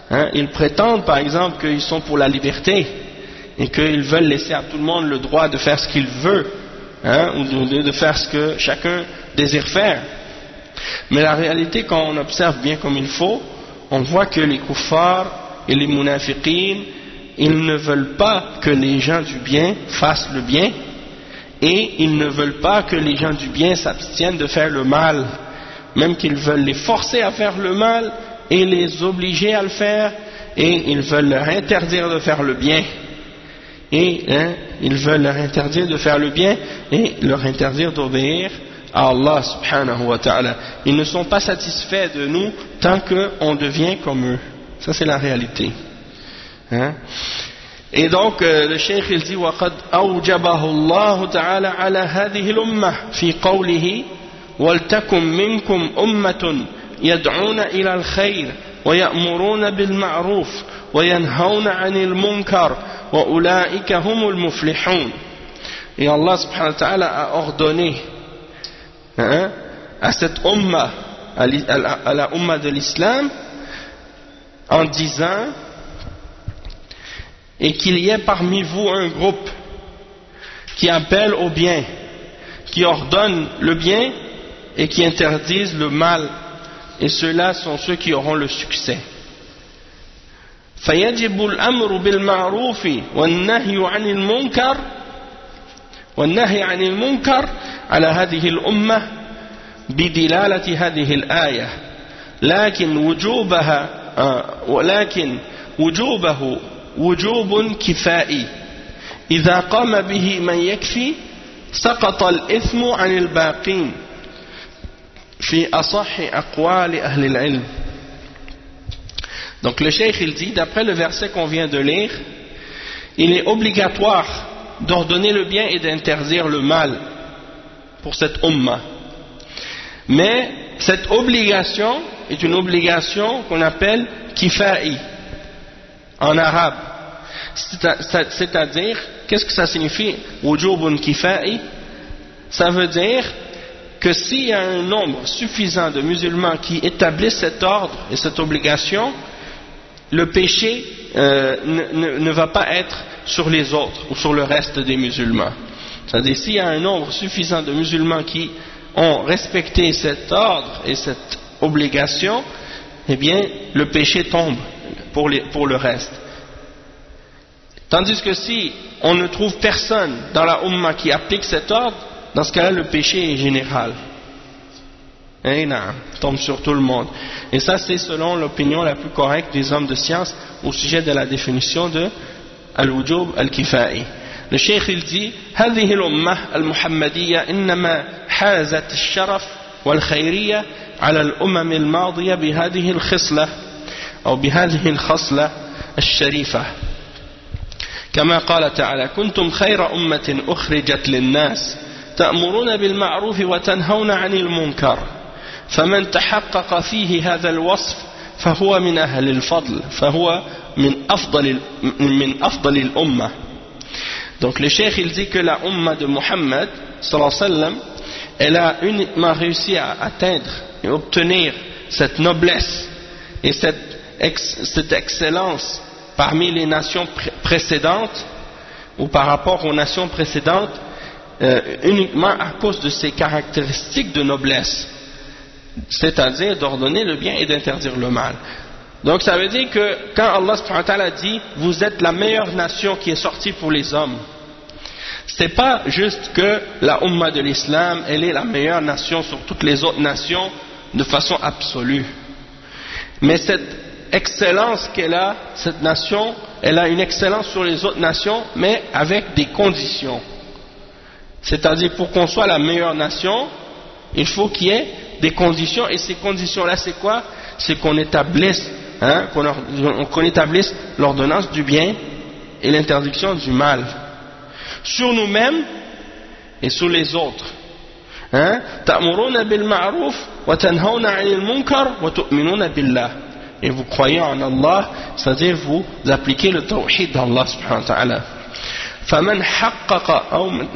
Hein? Ils prétendent par exemple qu'ils sont pour la liberté et qu'ils veulent laisser à tout le monde le droit de faire ce qu'il veut, hein? Ou de faire ce que chacun désire faire. Mais la réalité, quand on observe bien comme il faut, on voit que les kuffars et les munafiqines, ils ne veulent pas que les gens du bien fassent le bien, et ils ne veulent pas que les gens du bien s'abstiennent de faire le mal, même qu'ils veulent les forcer à faire le mal et les obliger à le faire, et ils veulent leur interdire de faire le bien, et ils veulent leur interdire de faire le bien et leur interdire d'obéir à Allah subhanahu wa ta'ala. Ils ne sont pas satisfaits de nous tant qu'on devient comme eux. Ça c'est la réalité. Hein? Et donc le cheikh il dit وَقَدْ أَوْجَبَهُ اللَّهُ تَعَالَى عَلَى هَذِهِ الْأُمَّةِ في قوله وَلْتَكُنْ مِنْكُمْ أُمَّةٌ يَدْعُونَ إِلَى الْخَيْرِ وَيَأْمُرُونَ بِالْمَعْرُوفِ وَيَنْهَوْنَ عَنِ الْمُنْكَرِ وَأُولَئِكَ هُمُ الْمُفْلِحُونَ. Et Allah subhanahu wa ta'ala a ordonné à cette umma, à la umma de l'islam, en disant, et qu'il y ait parmi vous un groupe qui appelle au bien, qui ordonne le bien et qui interdise le mal, et ceux-là sont ceux qui auront le succès. فيجب الأمر بالمعروف والنهي عن المنكر على هذه الأمة بدلالة هذه الآية لكن وجوبه وجوب كفائي إذا قام به من يكفي سقط الإثم عن الباقين في أصح أقوال أهل العلم. Donc le cheikh il dit, d'après le verset qu'on vient de lire, il est obligatoire d'ordonner le bien et d'interdire le mal pour cette umma. Mais cette obligation est une obligation qu'on appelle kifa'i en arabe. C'est-à-dire, qu'est-ce que ça signifie wujubun kifa'i? Ça veut dire que s'il y a un nombre suffisant de musulmans qui établissent cet ordre et cette obligation, le péché ne va pas être sur les autres ou sur le reste des musulmans. C'est-à-dire, s'il y a un nombre suffisant de musulmans qui ont respecté cet ordre et cette obligation, eh bien, le péché tombe pour le reste. Tandis que si on ne trouve personne dans la Ummah qui applique cet ordre, dans ce cas-là, le péché est général. Et non, tombe sur tout le monde. Et ça, c'est selon l'opinion la plus correcte des hommes de science au sujet de la définition de al-wujub al-kifa'i. Le cheikh il dit هذه الأمة المحمدية إنما حازت الشرف والخيرية على الأمم الماضية بهذه الخصلة أو بهذه الخصلة الشريفة كما قال تعالى كنتم خير أمة أخرجت للناس تأمرون بالمعروف وتنهون عن المنكر فمن تحقق فيه هذا الوصف فهو من أهل الفضل فهو من أفضل الأمة. Donc le cheikh il dit que la Ummah de Muhammad sallallahu alayhi wa sallam, elle a uniquement réussi à atteindre et obtenir cette noblesse et cette excellence parmi les nations précédentes ou par rapport aux nations précédentes uniquement à cause de ses caractéristiques de noblesse, c'est-à-dire d'ordonner le bien et d'interdire le mal. Donc ça veut dire que quand Allah subhanahu wa ta'ala dit vous êtes la meilleure nation qui est sortie pour les hommes, c'est pas juste que la Ummah de l'Islam elle est la meilleure nation sur toutes les autres nations de façon absolue, mais cette excellence qu'elle a, cette nation, elle a une excellence sur les autres nations mais avec des conditions. C'est-à-dire pour qu'on soit la meilleure nation, il faut qu'il y ait des conditions, et ces conditions-là c'est quoi? C'est qu'on établisse qu'on établisse l'ordonnance du bien et l'interdiction du mal sur nous-mêmes et sur les autres. Ta'muruna bil ma'ruf wa tanhauna 'anil munkar wa tu'minuna billah. Et vous croyez en Allah, c'est-à-dire vous appliquez le tawhid d'Allah subhanahu wa ta'ala.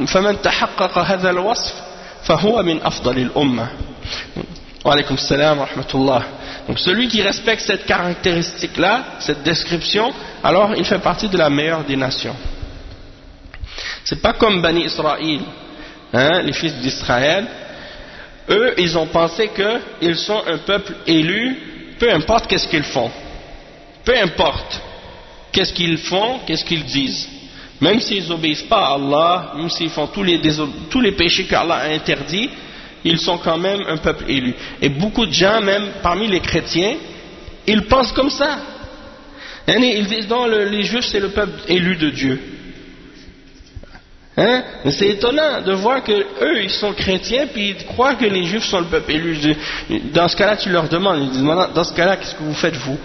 فمن تحقق هذا الوصف فهو من أفضل الأمة. وعليكم السلام ورحمة الله. Donc celui qui respecte cette caractéristique-là, cette description, alors il fait partie de la meilleure des nations. C'est pas comme Bani Israël, les fils d'Israël. Eux, ils ont pensé qu'ils sont un peuple élu, peu importe qu'est-ce qu'ils font. Peu importe qu'est-ce qu'ils font, qu'est-ce qu'ils disent. Même s'ils n'obéissent pas à Allah, même s'ils font tous les péchés qu'Allah a interdits, ils sont quand même un peuple élu. Et beaucoup de gens, même parmi les chrétiens, ils pensent comme ça. Ils disent non, les juifs c'est le peuple élu de Dieu. Mais c'est étonnant de voir que eux ils sont chrétiens puis ils croient que les juifs sont le peuple élu. Dans ce cas-là, tu leur demandes, ils disent dans ce cas-là, qu'est-ce que vous faites vous?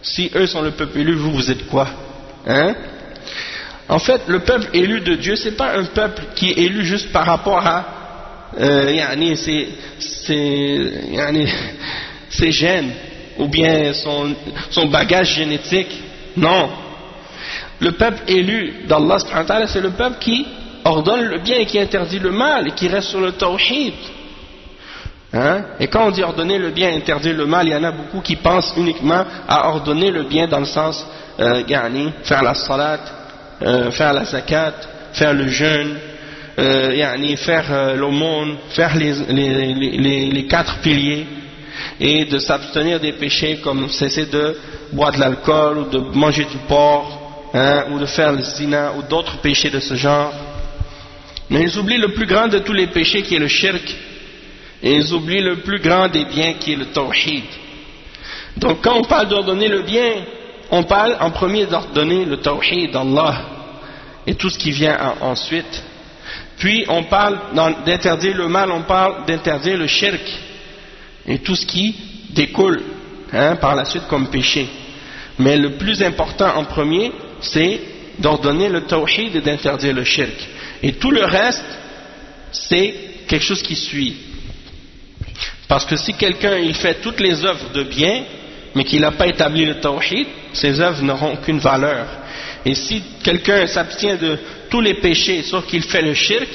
Si eux sont le peuple élu, vous êtes quoi? En fait, le peuple élu de Dieu, c'est pas un peuple qui est élu juste par rapport à ses gènes ou bien son bagage génétique. Non. Le peuple élu d'Allah subhanahu wa ta'ala, c'est le peuple qui ordonne le bien et qui interdit le mal et qui reste sur le tawhid. Et quand on dit ordonner le bien et interdire le mal, il y en a beaucoup qui pensent uniquement à ordonner le bien dans le sens faire la salat, faire la zakat, faire le jeûne, faire l'aumône, faire les 4 piliers. et de s'abstenir des péchés comme cesser de boire de l'alcool ou de manger du porc, ou de faire le zina ou d'autres péchés de ce genre. Mais ils oublient le plus grand de tous les péchés qui est le shirk, et ils oublient le plus grand des biens qui est le tawhid. Donc quand on parle d'ordonner le bien, on parle en premier d'ordonner le tawhid d'Allah et tout ce qui vient ensuite. Puis on parle d'interdire le mal, on parle d'interdire le shirk et tout ce qui découle par la suite comme péché. Mais le plus important en premier, c'est d'ordonner le tawhid et d'interdire le shirk. Et tout le reste, c'est quelque chose qui suit. Parce que si quelqu'un il fait toutes les œuvres de bien, mais qu'il n'a pas établi le tawhid, ses œuvres n'auront aucune valeur. Et si quelqu'un s'abstient de tous les péchés, sauf qu'il fait le shirk,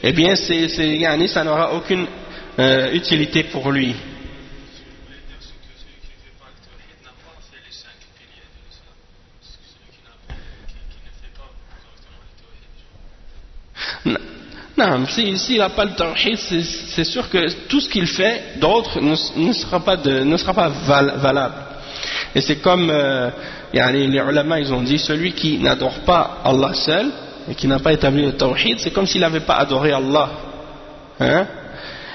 eh bien ça n'aura aucune utilité pour lui. Non, s'il n'a pas le tawhid, c'est sûr que tout ce qu'il fait d'autre ne sera pas valable. Et c'est comme les ulama, ils ont dit, celui qui n'adore pas Allah seul et qui n'a pas établi le tawhid, c'est comme s'il n'avait pas adoré Allah.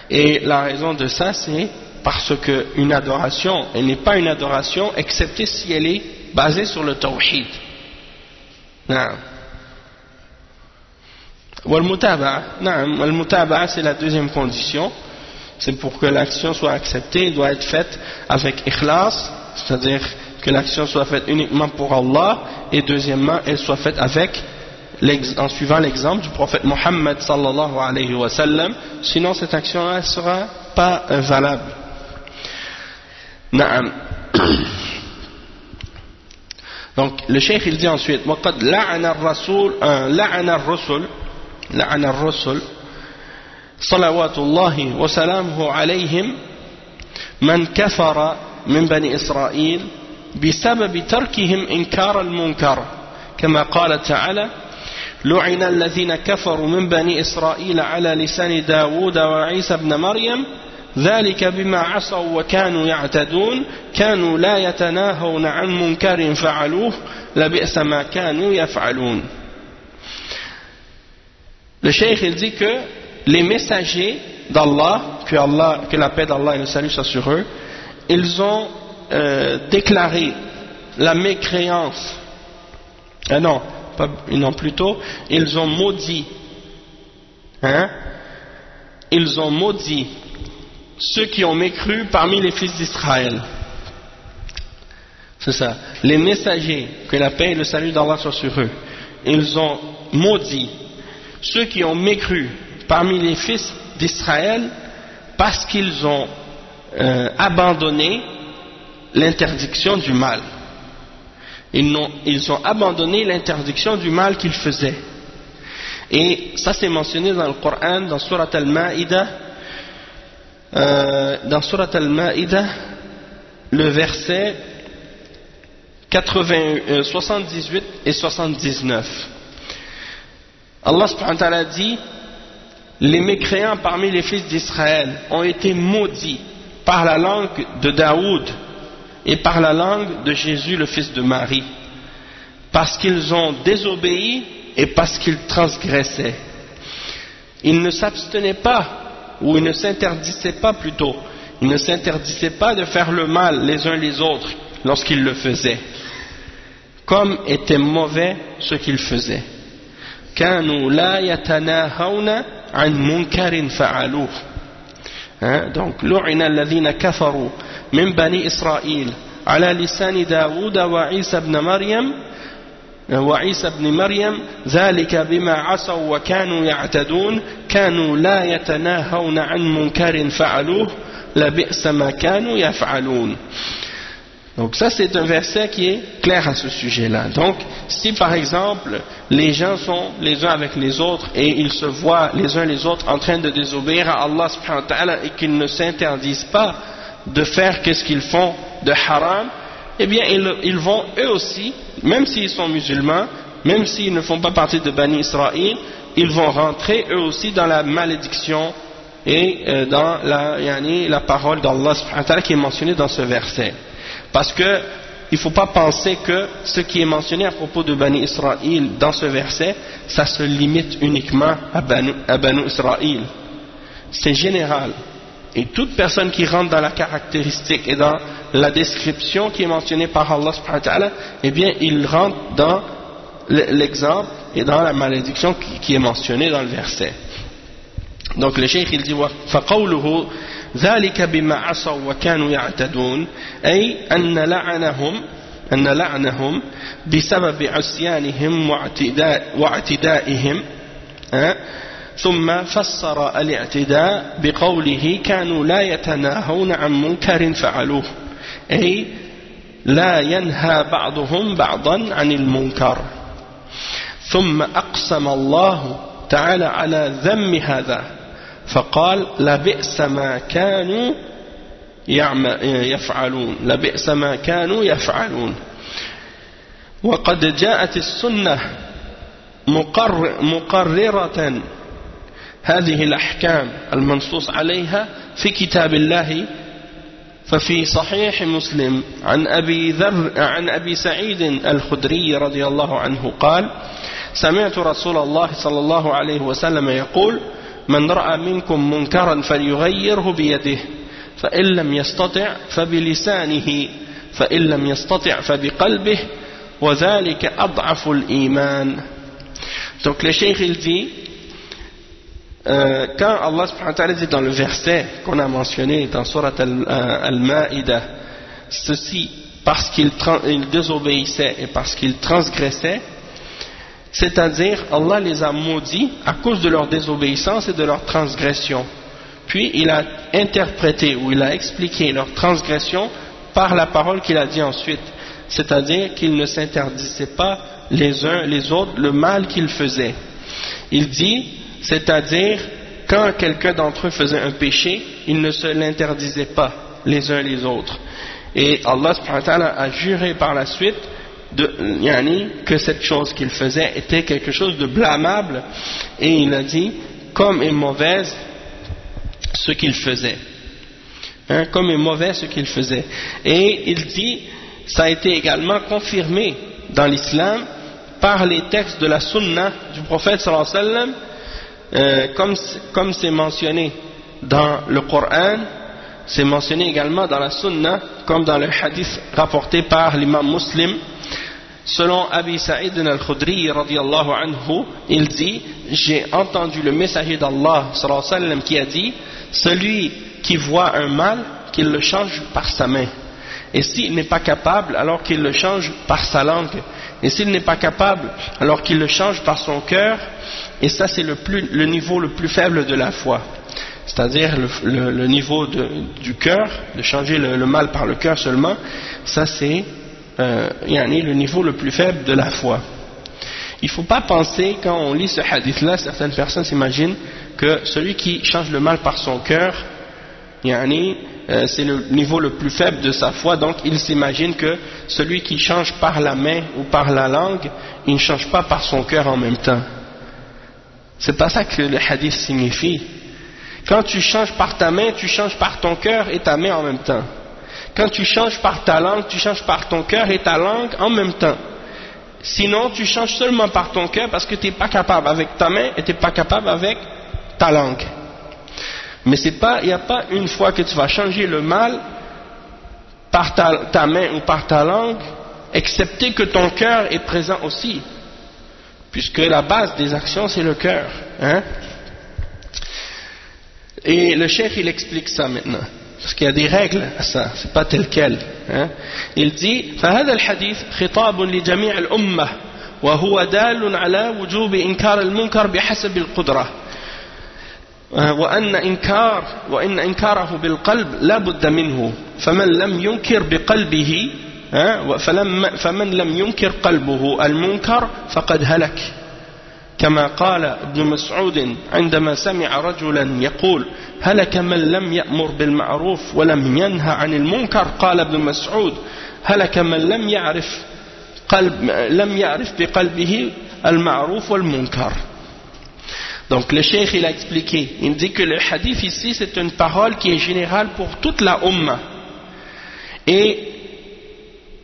Et la raison de ça, c'est parce qu'une adoration, elle n'est pas une adoration excepté si elle est basée sur le tawhid. Non. Wal-mutaba'a, c'est la deuxième condition. C'est pour que l'action soit acceptée, elle doit être faite avec ikhlas, c'est-à-dire que l'action soit faite uniquement pour Allah, et deuxièmement, elle soit faite en suivant l'exemple du prophète Mohammed sallallahu alayhi wa sallam, sinon cette action-là ne sera pas valable. Na'am. Donc le cheikh il dit ensuite وَقَدْ لعن الرسل صلوات الله وسلامه عليهم من كفر من بني إسرائيل بسبب تركهم إنكار المنكر كما قال تعالى لعن الذين كفروا من بني إسرائيل على لسان داود وعيسى بن مريم ذلك بما عصوا وكانوا يعتدون كانوا لا يتناهون عن منكر فعلوه لبئس ما كانوا يفعلون. Le cheikh il dit que les messagers d'Allah, que la paix d'Allah et le salut soient sur eux, ils ont déclaré la mécréance. Plutôt, ils ont maudit. Ils ont maudit ceux qui ont mécru parmi les fils d'Israël. C'est ça. Les messagers, que la paix et le salut d'Allah soient sur eux, ils ont maudit ceux qui ont mécru parmi les fils d'Israël parce qu'ils ont abandonné l'interdiction du mal. Ils ont abandonné l'interdiction du mal qu'ils faisaient. Et ça c'est mentionné dans le Coran, dans Surat Al-Ma'idah, le verset 78 et 79. Allah subhanahu wa ta'ala dit: les mécréants parmi les fils d'Israël ont été maudits par la langue de Daoud et par la langue de Jésus le fils de Marie, parce qu'ils ont désobéi et parce qu'ils transgressaient. Ils ne s'abstenaient pas, ou ils ne s'interdisaient pas plutôt, ils ne s'interdisaient pas de faire le mal les uns les autres lorsqu'ils le faisaient, comme était mauvais ce qu'ils faisaient. كانوا لا يتناهون عن منكر فعلوه. Donc لعن الذين كفروا من بني إسرائيل على لسان داود وعيسى بن مريم ذلك بما عصوا وكانوا يعتدون كانوا لا يتناهون عن منكر فعلوه لبئس ما كانوا يفعلون. Donc ça c'est un verset qui est clair à ce sujet-là. Donc si par exemple les gens sont les uns avec les autres et ils se voient les uns les autres en train de désobéir à Allah subhanahu wa ta'ala et qu'ils ne s'interdisent pas de faire qu'est-ce qu'ils font de haram, eh bien ils vont eux aussi, même s'ils sont musulmans, même s'ils ne font pas partie de Bani Israël, ils vont rentrer eux aussi dans la malédiction et dans la parole d'Allah subhanahu wa ta'ala qui est mentionnée dans ce verset. Parce que il ne faut pas penser que ce qui est mentionné à propos de Bani Israël dans ce verset, ça se limite uniquement à Bani Israël. C'est général. Et toute personne qui rentre dans la caractéristique et dans la description qui est mentionnée par Allah subhanahu wa ta'ala, eh bien il rentre dans l'exemple et dans la malédiction qui est mentionnée dans le verset. Donc le cheikh il dit فَقَوْلُهُ ذَلِكَ بِمَا عَصَوْا وَكَانُوا يَعْتَدُونَ أي أن لعنهم بسبب عصيانهم واعتدائهم ثم فسر الاعتداء بقوله كانوا لا يتناهون عن منكر فعلوه أي لا ينهى بعضهم بعضا عن المنكر ثم أقسم الله تعالى على ذم هذا فقال لبئس ما كانوا يفعلون لبئس ما كانوا يفعلون وقد جاءت السنة مقررة هذه الأحكام المنصوص عليها في كتاب الله ففي صحيح مسلم عن أبي سعيد الخدري رضي الله عنه قال سمعت رسول الله صلى الله عليه وسلم يقول من رأى منكم منكرا فليغيره بيده فإن لم يستطع فبلسانه فإن لم يستطع فبقلبه وذلك أضعف الإيمان. Donc le cheikh il dit quand Allah subhanahu wa ta'ala dit dans le verset qu'on a mentionné dans Surat Al-Ma'idah, ceci parce qu'il désobéissait et parce qu'il transgressait, c'est-à-dire Allah les a maudits à cause de leur désobéissance et de leur transgression. Puis il a interprété ou il a expliqué leur transgression par la parole qu'il a dit ensuite, c'est-à-dire qu'ils ne s'interdisaient pas les uns les autres le mal qu'ils faisaient. Il dit, c'est-à-dire quand quelqu'un d'entre eux faisait un péché, ils ne se l'interdisaient pas les uns les autres. Et Allah subhanahu wa ta'ala a juré par la suite que cette chose qu'il faisait était quelque chose de blâmable, et il a dit comme est mauvaise ce qu'il faisait, comme est mauvais ce qu'il faisait. Et il dit ça a été également confirmé dans l'islam par les textes de la sunna du prophète sallallahu alayhi wa sallam, comme c'est mentionné dans le Coran, c'est mentionné également dans la sunna, comme dans le hadith rapporté par l'imam Muslim. Selon Abi Sa'id al-Khudri radiyallahu anhu, il dit, j'ai entendu le messager d'Allah sallallahu alayhi wa sallam qui a dit, celui qui voit un mal, qu'il le change par sa main, et s'il n'est pas capable, alors qu'il le change par sa langue, et s'il n'est pas capable, alors qu'il le change par son cœur. Et ça c'est le niveau le plus faible de la foi, c'est-à-dire le niveau du cœur, de changer le mal par le cœur seulement. Ça c'est le niveau le plus faible de la foi. Il ne faut pas penser, quand on lit ce hadith-là, certaines personnes s'imaginent que celui qui change le mal par son cœur, c'est le niveau le plus faible de sa foi, donc il s'imagine que celui qui change par la main ou par la langue, il ne change pas par son cœur en même temps. C'est pas ça que le hadith signifie. Quand tu changes par ta main, tu changes par ton cœur et ta main en même temps. Quand tu changes par ta langue, tu changes par ton cœur et ta langue en même temps. Sinon, tu changes seulement par ton cœur parce que tu n'es pas capable avec ta main et tu n'es pas capable avec ta langue. Mais il n'y a pas une fois que tu vas changer le mal par ta main ou par ta langue, excepté que ton cœur est présent aussi, puisque la base des actions c'est le cœur. Et le cheikh il explique ça maintenant, parce qu'il y a des règles à ça, c'est pas tel quel. Il dit فهذا الحديث خطاب لجميع الأمة وهو دال على وجوب إنكار المنكر بحسب القدرة وإن إنكاره بالقلب لا بد منه فمن لم ينكر بقلبه فمن لم ينكر قلبه المنكر فقد هلك كما قال ابن مسعود عندما سمع رجلا يقول هلك من لم يأمر بالمعروف ولم ينهى عن المنكر قال ابن مسعود هلك من لم يعرف بقلبه المعروف والمنكر. Donc le cheikh il a expliqué, il dit que le hadith ici c'est une parole qui est générale pour toute la Ummah. Et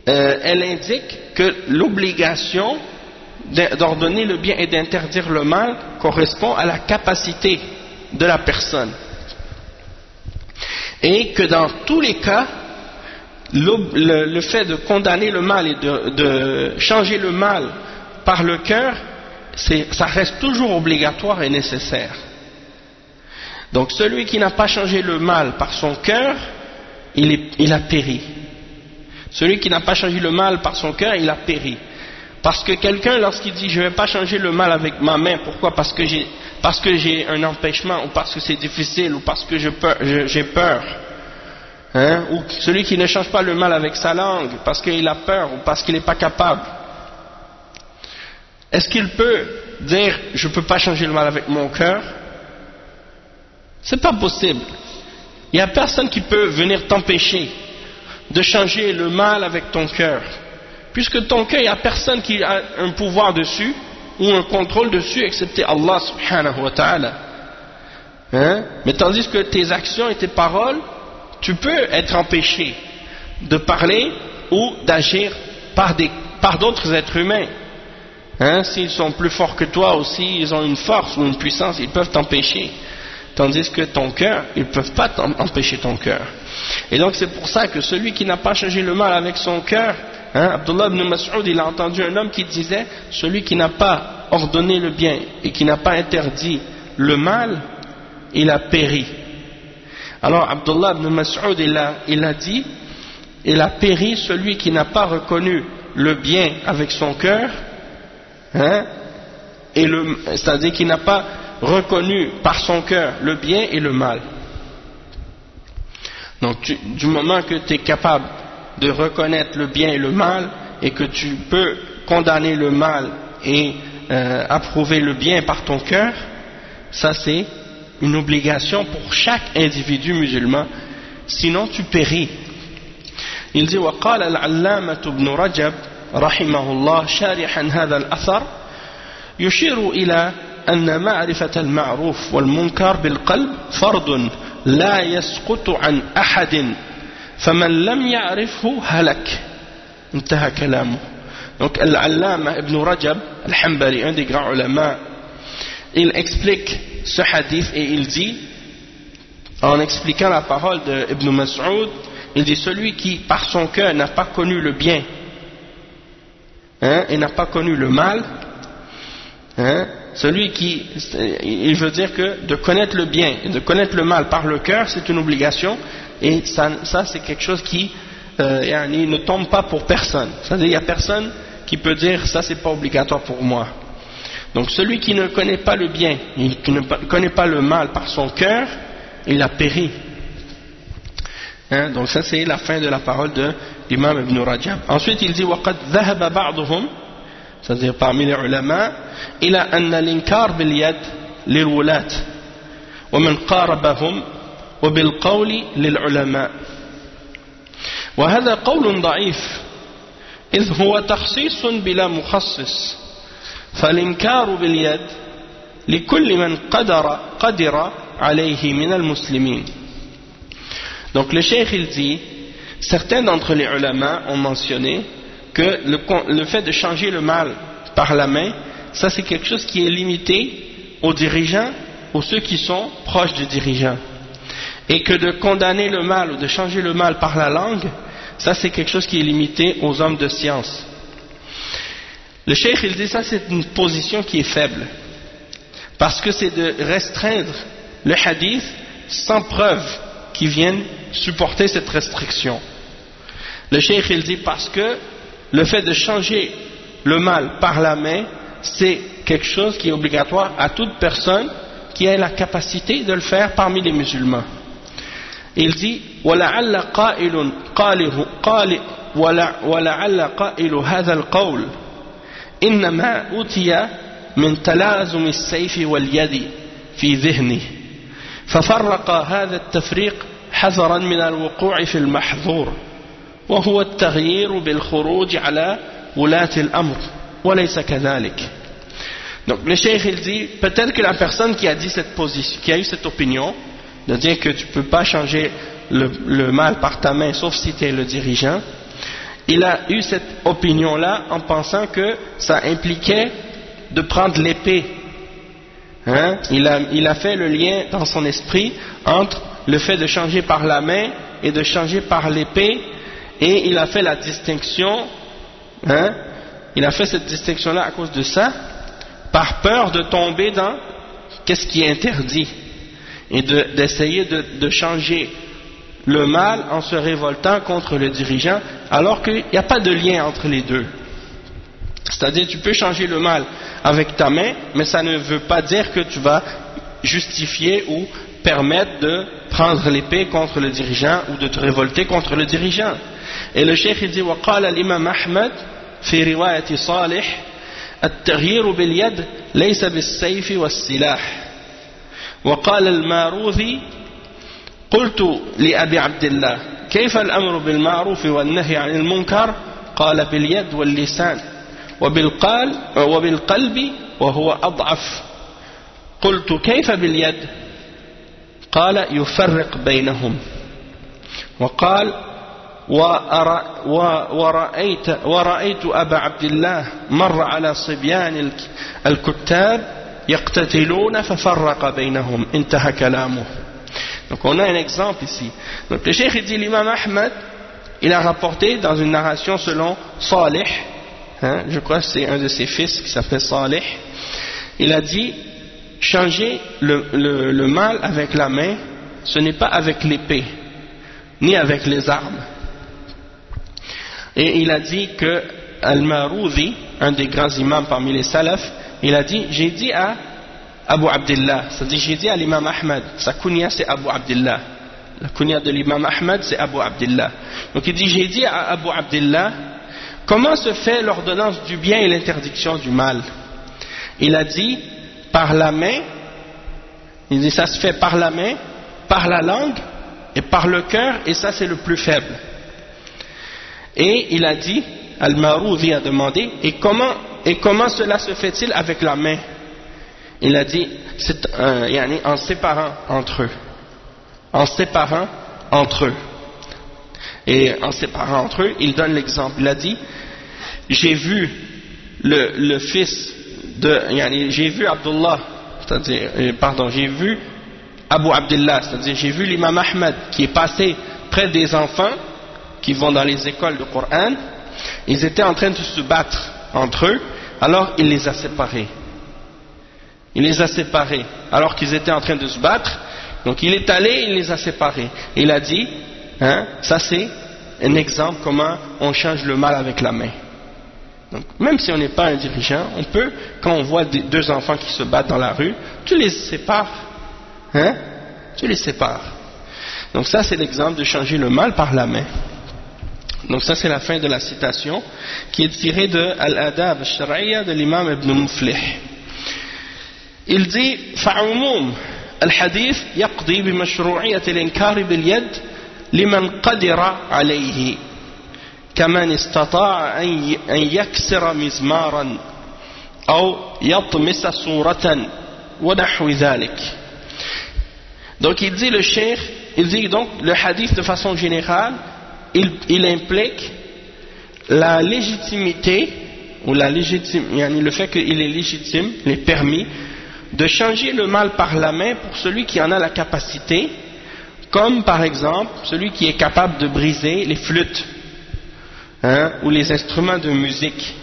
elle indique que l'obligation d'ordonner le bien et d'interdire le mal correspond à la capacité de la personne. Et que dans tous les cas, le fait de condamner le mal et de changer le mal par le cœur, ça reste toujours obligatoire et nécessaire. Donc celui qui n'a pas changé le mal par son cœur, il a péri. Celui qui n'a pas changé le mal par son cœur, il a péri. Parce que quelqu'un, lorsqu'il dit je ne vais pas changer le mal avec ma main, pourquoi? Parce que j'ai un empêchement, ou parce que c'est difficile, ou parce que j'ai peur. Hein? Ou celui qui ne change pas le mal avec sa langue, parce qu'il a peur, ou parce qu'il n'est pas capable. Est-ce qu'il peut dire je ne peux pas changer le mal avec mon cœur? C'est pas possible. Il n'y a personne qui peut venir t'empêcher de changer le mal avec ton cœur. Puisque ton cœur, il n'y a personne qui a un pouvoir dessus ou un contrôle dessus excepté Allah subhanahu wa ta'ala. Hein? Mais tandis que tes actions et tes paroles, tu peux être empêché de parler ou d'agir par d'autres êtres humains. Hein? S'ils sont plus forts que toi aussi, ils ont une force ou une puissance, ils peuvent t'empêcher. Tandis que ton cœur, ils ne peuvent pas empêcher ton cœur. Et donc c'est pour ça que celui qui n'a pas changé le mal avec son cœur, hein, Abdullah ibn Mas'ud, il a entendu un homme qui disait, celui qui n'a pas ordonné le bien et qui n'a pas interdit le mal, il a péri. Alors Abdullah ibn Mas'ud, il a dit, il a péri celui qui n'a pas reconnu le bien avec son cœur, hein, c'est-à-dire qui n'a pas reconnu par son cœur le bien et le mal. Donc du moment que tu es capable de reconnaître le bien et le mal, et que tu peux condamner le mal et approuver le bien par ton cœur, ça c'est une obligation pour chaque individu musulman, sinon tu péris. Il dit وقال العلامة ابن رجب رحمه الله شارحا هذا الأثر يشير إلى أن معرفة المعروف والمنكر بالقلب فرض لا يسقط عن أحد فمن لم يعرفه هلك. انتهى كلامه. Donc Al-Allama Ibn Rajab Al-Hanbali, un des grands ulama, il explique ce hadith et il dit, en expliquant la parole d'Ibn Mas'ud, il dit celui qui par son cœur n'a pas connu le bien, hein, et n'a pas connu le mal, hein, celui qui, il veut dire que de connaître le bien et de connaître le mal par le cœur, c'est une obligation, et ça c'est quelque chose qui ne tombe pas pour personne. C'est-à-dire il n'y a personne qui peut dire ça c'est pas obligatoire pour moi. Donc celui qui ne connaît pas le bien, qui ne connaît pas le mal par son cœur, il a péri. Hein, donc ça c'est la fin de la parole de l'imam Ibn Rajab. Ensuite il dit وَقَدْ ذَهَبَ بَعْضُهُمْ, c'est-à-dire parmi les ulama, إلى أن الإنكار باليد للولاة ومن قاربهم وبالقول للعلماء. وهذا قول ضعيف إذ هو تخصيص بلا مخصص، فالإنكار باليد لكل من قدر عليه من المسلمين. Donc le cheikh il dit, certains d'entre les ulama ont mentionné que le fait de changer le mal par la main, ça c'est quelque chose qui est limité aux dirigeants ou ceux qui sont proches du dirigeant, et que de condamner le mal ou de changer le mal par la langue, ça c'est quelque chose qui est limité aux hommes de science. Le cheikh il dit ça c'est une position qui est faible, parce que c'est de restreindre le hadith sans preuve qui viennent supporter cette restriction. Le cheikh il dit parce que le fait de changer le mal par la main, c'est quelque chose qui est obligatoire à toute personne qui a la capacité de le faire parmi les musulmans. Il dit وَلَعَلَّ قَائِلُ هَذَا الْقَوْلِ إِنَّمَا أُوتِيَ مِنْ تَلَازُمِ السَّيْفِ وَالْيَدِ فِي ذِهْنِهِ ففرق هذا التفريق حذرا من الوقوع في المحظور وهو التغيير بالخروج على ولاة الأمر وليس كذلك. Donc le cheikh il dit, peut-être que la personne qui a dit cette position, qui a eu cette opinion, de dire que tu ne peux pas changer le mal par ta main, sauf si tu es le dirigeant, il a eu cette opinion-là en pensant que ça impliquait de prendre l'épée. Hein? Il a fait le lien dans son esprit entre le fait de changer par la main et de changer par l'épée, et il a fait la distinction, hein? Il a fait cette distinction-là à cause de ça, par peur de tomber dans qu'est-ce qui est interdit, et d'essayer de changer le mal en se révoltant contre le dirigeant, alors qu'il n'y a pas de lien entre les deux. C'est-à-dire, tu peux changer le mal avec ta main, mais ça ne veut pas dire que tu vas justifier ou permettre de prendre l'épée contre le dirigeant ou de te révolter contre le dirigeant. Et le cheikh dit وقال الإمام أحمد في رواية صالح التغيير باليد ليس بالسيف والسلاح. وقال الماروذي قلت لأبي عبد الله كيف الأمر بالمعروف والنهي عن المنكر؟ قال باليد واللسان وبالقلب وهو أضعف. قلت كيف باليد؟ قال يفرق بينهم. وقال ورأيت أبا عبد الله مر على صبيان الكتاب يقتتلون ففرق بينهم. انتهى كلامه. Donc on a un exemple ici. Donc le cheikh dit l'imam Ahmad, il a rapporté dans une narration selon Salih, hein, je crois que c'est un de ses fils qui s'appelle Salih, il a dit changer le mal avec la main, ce n'est pas avec l'épée ni avec les armes. Et il a dit que Al-Maroudi, un des grands imams parmi les salafs, il a dit, j'ai dit à Abu Abdillah, c'est-à-dire j'ai dit à l'imam Ahmad, sa kunya c'est Abu Abdillah, la kunya de l'imam Ahmad c'est Abu Abdillah. Donc il dit, j'ai dit à Abu Abdillah, comment se fait l'ordonnance du bien et l'interdiction du mal? Il a dit, par la main, il dit ça se fait par la main, par la langue et par le cœur, et ça c'est le plus faible. Et il a dit, Al-Maroudi a demandé, et comment cela se fait-il avec la main? Il a dit, c'est en séparant entre eux. En séparant entre eux. Et en séparant entre eux, il donne l'exemple. Il a dit, j'ai vu le fils de, j'ai vu Abdullah, c'est-à-dire, j'ai vu Abu Abdillah, c'est-à-dire j'ai vu l'imam Ahmad qui est passé près des enfants qui vont dans les écoles de Coran. Ils étaient en train de se battre entre eux, alors il les a séparés. Il les a séparés alors qu'ils étaient en train de se battre. Donc il est allé, il les a séparés. Il a dit, hein, ça c'est un exemple comment on change le mal avec la main. Donc même si on n'est pas un dirigeant, on peut, quand on voit deux enfants qui se battent dans la rue, tu les sépares. Hein? Tu les sépares. Donc ça c'est l'exemple de changer le mal par la main. Donc ça c'est la fin de la citation qui est tirée de Al-Adab al-Shar'iyya de l'imam Ibn Muflih. Il dit فعموم الحديث يقضي بمشروعية الإنكار باليد لمن قدر عليه كمن استطاع أن يكسر مزمارا أو يطمس صورة ونحو ذلك. Donc il dit le cheikh, il dit donc le hadith de façon générale, il implique la légitimité ou le fait qu'il est légitime, il est permis de changer le mal par la main pour celui qui en a la capacité, comme par exemple celui qui est capable de briser les flûtes, hein, ou les instruments de musique,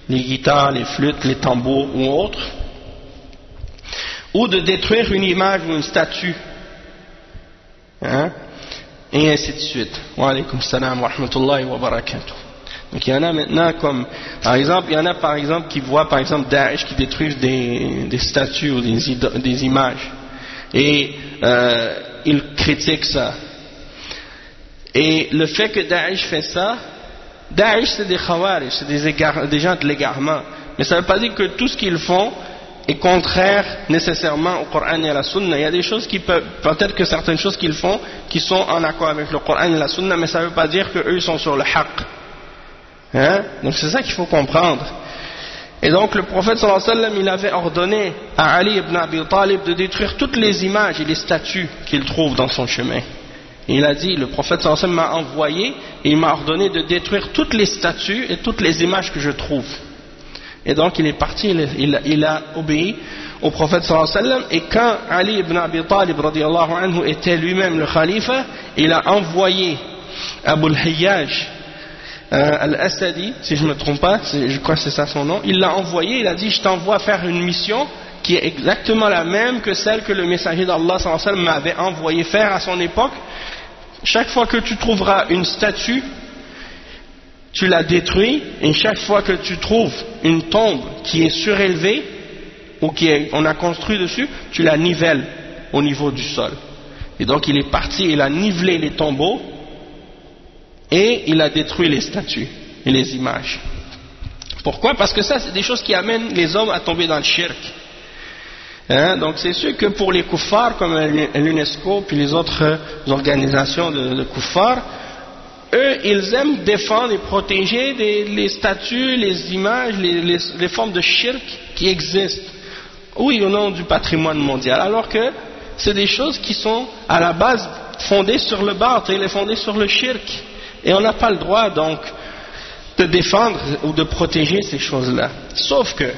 les guitares, les flûtes, les tambours ou autres, ou de détruire une image ou une statue, hein, et ainsi de suite. Wa alaykum salam wa rahmatullahi wa barakatuh. Donc il y en a maintenant comme, par exemple, il y en a par exemple qui voient par exemple Daesh qui détruisent des statues ou des images. Et ils critiquent ça. Et le fait que Daesh fait ça, Daesh c'est des khawarij, c'est des gens de l'égarement. Mais ça ne veut pas dire que tout ce qu'ils font est contraire nécessairement au Coran et à la Sunna. Il y a des choses qui peuvent, peut-être que certaines choses qu'ils font qui sont en accord avec le Coran et la Sunna, mais ça ne veut pas dire qu'eux sont sur le haqq. Hein? Donc c'est ça qu'il faut comprendre. Et donc le prophète sallallahu alayhi wa sallam, il avait ordonné à Ali ibn Abi Talib de détruire toutes les images et les statues qu'il trouve dans son chemin. Et il a dit, le prophète sallallahu alayhi wa sallam m'a envoyé et il m'a ordonné de détruire toutes les statues et toutes les images que je trouve. Et donc il est parti, il a obéi au prophète sallallahu alayhi wa sallam. Et quand Ali ibn Abi Talib radiyallahu anhu était lui-même le khalifa, il a envoyé Abu al-Hayyaj al-Asadi, si je ne me trompe pas, je crois que c'est ça son nom, il l'a envoyé, il a dit je t'envoie faire une mission qui est exactement la même que celle que le messager d'Allah sallallahu alayhi wa sallam m'avait envoyé faire à son époque. Chaque fois que tu trouveras une statue, tu la détruis, et chaque fois que tu trouves une tombe qui est surélevée ou on a construit dessus, tu la nivelles au niveau du sol. Et donc il est parti, il a nivelé les tombeaux et il a détruit les statues et les images. Pourquoi? Parce que ça c'est des choses qui amènent les hommes à tomber dans le shirk. Donc c'est sûr que pour les kuffars comme l'UNESCO puis les autres organisations de kuffars, eux ils aiment défendre et protéger les statues, les images, les formes de shirk qui existent, oui, au nom du patrimoine mondial, alors que c'est des choses qui sont à la base fondées sur le batil et fondées sur le shirk. Et on n'a pas le droit donc de défendre ou de protéger ces choses-là. Sauf que,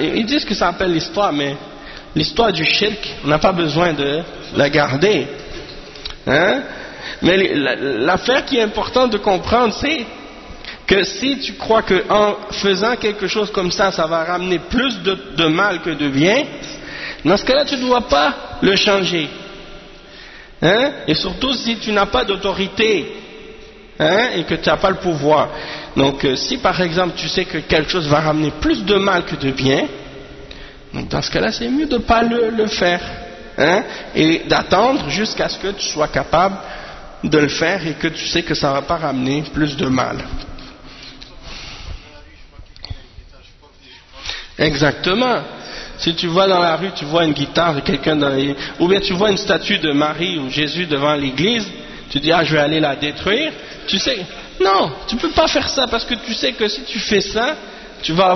ils disent que ça s'appelle l'histoire, mais l'histoire du shirk, on n'a pas besoin de la garder. Mais l'affaire qui est importante de comprendre, c'est que si tu crois qu'en faisant quelque chose comme ça, ça va ramener plus de mal que de bien, dans ce cas-là, tu ne dois pas le changer. Et surtout si tu n'as pas d'autorité et que tu n'as pas le pouvoir. Donc si par exemple tu sais que quelque chose va ramener plus de mal que de bien, donc dans ce cas-là c'est mieux de ne pas le faire et d'attendre jusqu'à ce que tu sois capable de le faire et que tu sais que ça ne va pas ramener plus de mal. Exactement. Si tu vois dans la rue, tu vois une guitare de quelqu'un ou bien tu vois une statue de Marie ou Jésus devant l'église, tu dis je vais aller la détruire. Tu sais, non, tu peux pas faire ça parce que tu sais que si tu fais ça, tu vas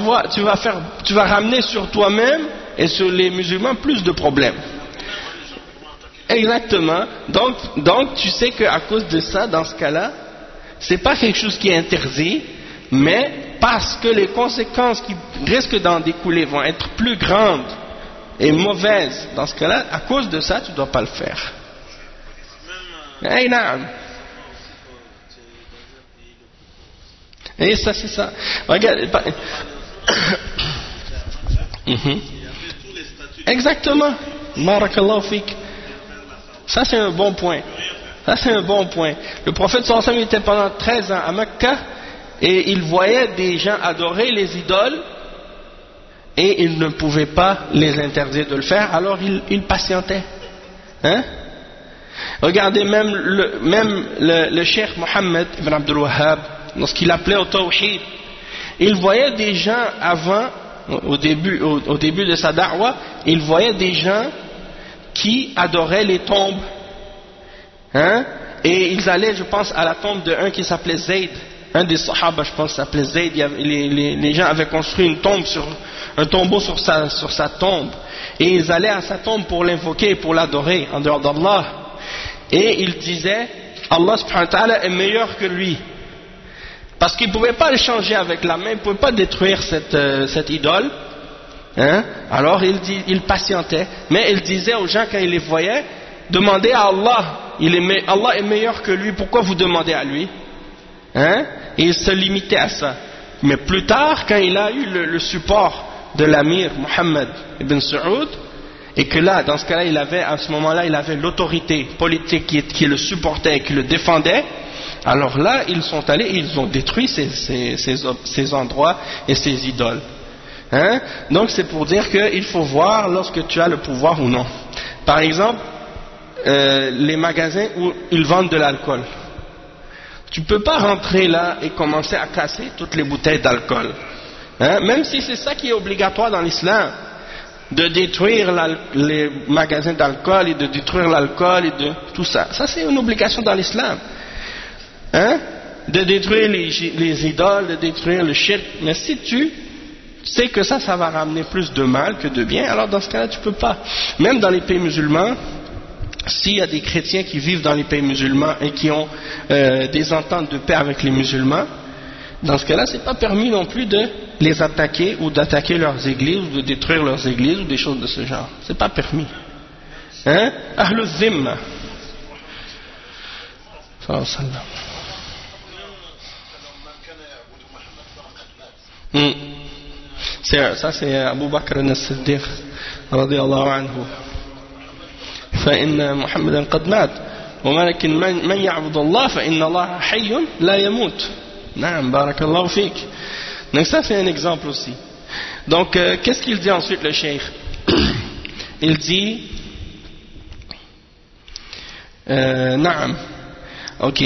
ramener sur toi-même et sur les musulmans plus de problèmes. Exactement. Donc tu sais qu'à cause de ça, dans ce cas-là, c'est pas quelque chose qui est interdit, mais parce que les conséquences qui risquent d'en découler vont être plus grandes et mauvaises, dans ce cas-là, à cause de ça, tu ne dois pas le faire. Et ça, c'est ça. Regarde. Exactement. Barakallahu fik. Ça, c'est un bon point. Ça, c'est un bon point. Le prophète sallallahu alayhi wa sallam était pendant 13 ans à Mecca. Et il voyait des gens adorer les idoles et il ne pouvait pas les interdire de le faire, alors il patientait. Regardez même le cheikh Mohammed ibn Abdul Wahhab, lorsqu'il appelait au tawhid, il voyait des gens avant, au début de sa da'wa, il voyait des gens qui adoraient les tombes. Et ils allaient, je pense, à la tombe d'un qui s'appelait Zayd. Un des sahaba, je pense, s'appelait Zayd. Les gens avaient construit un tombeau sur sa tombe. Et ils allaient à sa tombe pour l'invoquer, pour l'adorer, en dehors d'Allah. Et ils disaient, Allah subhanahu wa ta'ala est meilleur que lui. Parce qu'ils ne pouvaient pas le changer avec la main, ils ne pouvaient pas détruire cette idole. Alors ils patientaient. Mais ils disaient aux gens, quand ils les voyaient, demandez à Allah. Allah est meilleur que lui, pourquoi vous demandez à lui? Et il se limitait à ça. Mais plus tard, quand il a eu le support de l'amir Mohammed ibn Saoud, et que là, dans ce cas-là, à ce moment-là, il avait l'autorité politique qui le supportait et qui le défendait, alors là, ils sont allés et ils ont détruit ces endroits et ces idoles. Donc c'est pour dire qu'il faut voir lorsque tu as le pouvoir ou non. Par exemple, les magasins où ils vendent de l'alcool. Tu ne peux pas rentrer là et commencer à casser toutes les bouteilles d'alcool. Même si c'est ça qui est obligatoire dans l'islam, de détruire les magasins d'alcool et de détruire l'alcool et de tout ça. Ça c'est une obligation dans l'islam. de détruire les idoles, de détruire le shirk. Mais si tu sais que ça va ramener plus de mal que de bien, alors dans ce cas-là, tu peux pas. Même dans les pays musulmans, s'il y a des chrétiens qui vivent dans les pays musulmans et qui ont des ententes de paix avec les musulmans, dans ce cas-là, c'est pas permis non plus de les attaquer ou d'attaquer leurs églises ou de détruire leurs églises ou des choses de ce genre. C'est pas permis. Hein? Ahlul Zimma. Ça c'est Abu Bakr as-Siddiq radiyallahu anhu. فإن محمدا قد مات ولكن من يعبد الله فإن الله حي لا يموت. نعم بارك الله فيك. Donc ça c'est un exemple aussi. Donc qu'est-ce qu'il dit ensuite le cheikh? Il dit Naam. Ok.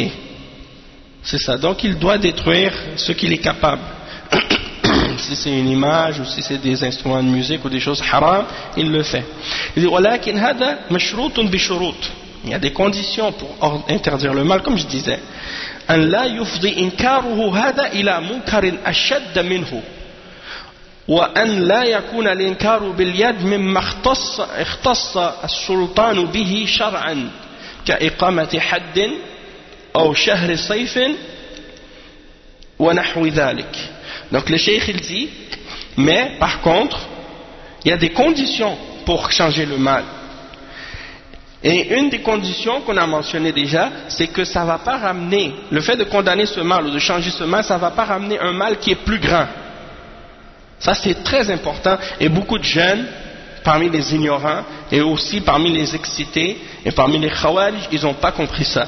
C'est ça. Donc il doit détruire ce qu'il est capable. Si c'est une image ou si c'est des instruments de musique ou des choses haram, il le fait. Il dit ولكن هذا مشروط بشروط. Il y a des conditions pour interdire le mal, comme je disais. أن لا يفضي إنكاره هذا إلى منكر أشد منه وأن لا يكون الإنكار باليد مما اختص السلطان به شرعا كإقامة حد أو شهر صيف ونحو ذلك. Donc le cheikh il dit, mais par contre, il y a des conditions pour changer le mal. Et une des conditions qu'on a mentionnées déjà, c'est que ça ne va pas ramener, le fait de condamner ce mal ou de changer ce mal, ça ne va pas ramener un mal qui est plus grand. Ça c'est très important et beaucoup de jeunes, parmi les ignorants et aussi parmi les excités et parmi les khawarij, ils n'ont pas compris ça.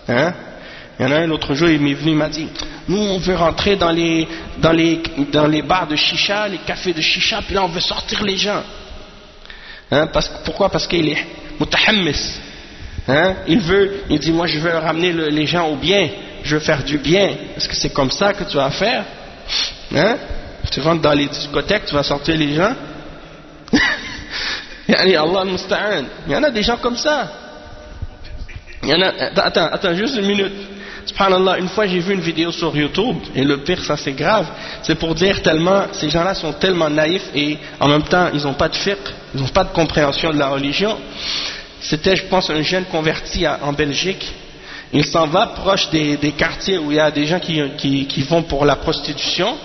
Hein? Il y en a un l'autre jour, il m'est venu, il m'a dit, nous on veut rentrer dans les bars de chicha, les cafés de chicha, puis là on veut sortir les gens. Hein? Pourquoi? Parce qu'il est mutahammis. Hein? Il dit, moi je veux ramener les gens au bien, je veux faire du bien. Est-ce que c'est comme ça que tu vas faire? Hein? Tu rentres dans les discothèques, tu vas sortir les gens? Allah al-Musta'an. Il y en a des gens comme ça. Il y en a, attends juste une minute. Subhanallah, une fois j'ai vu une vidéo sur YouTube, et le pire, ça c'est grave, c'est pour dire tellement, ces gens-là sont tellement naïfs et en même temps ils n'ont pas de fiqh, ils n'ont pas de compréhension de la religion. C'était, je pense, un jeune converti en Belgique. Il s'en va proche des quartiers où il y a des gens qui vont pour la prostitution,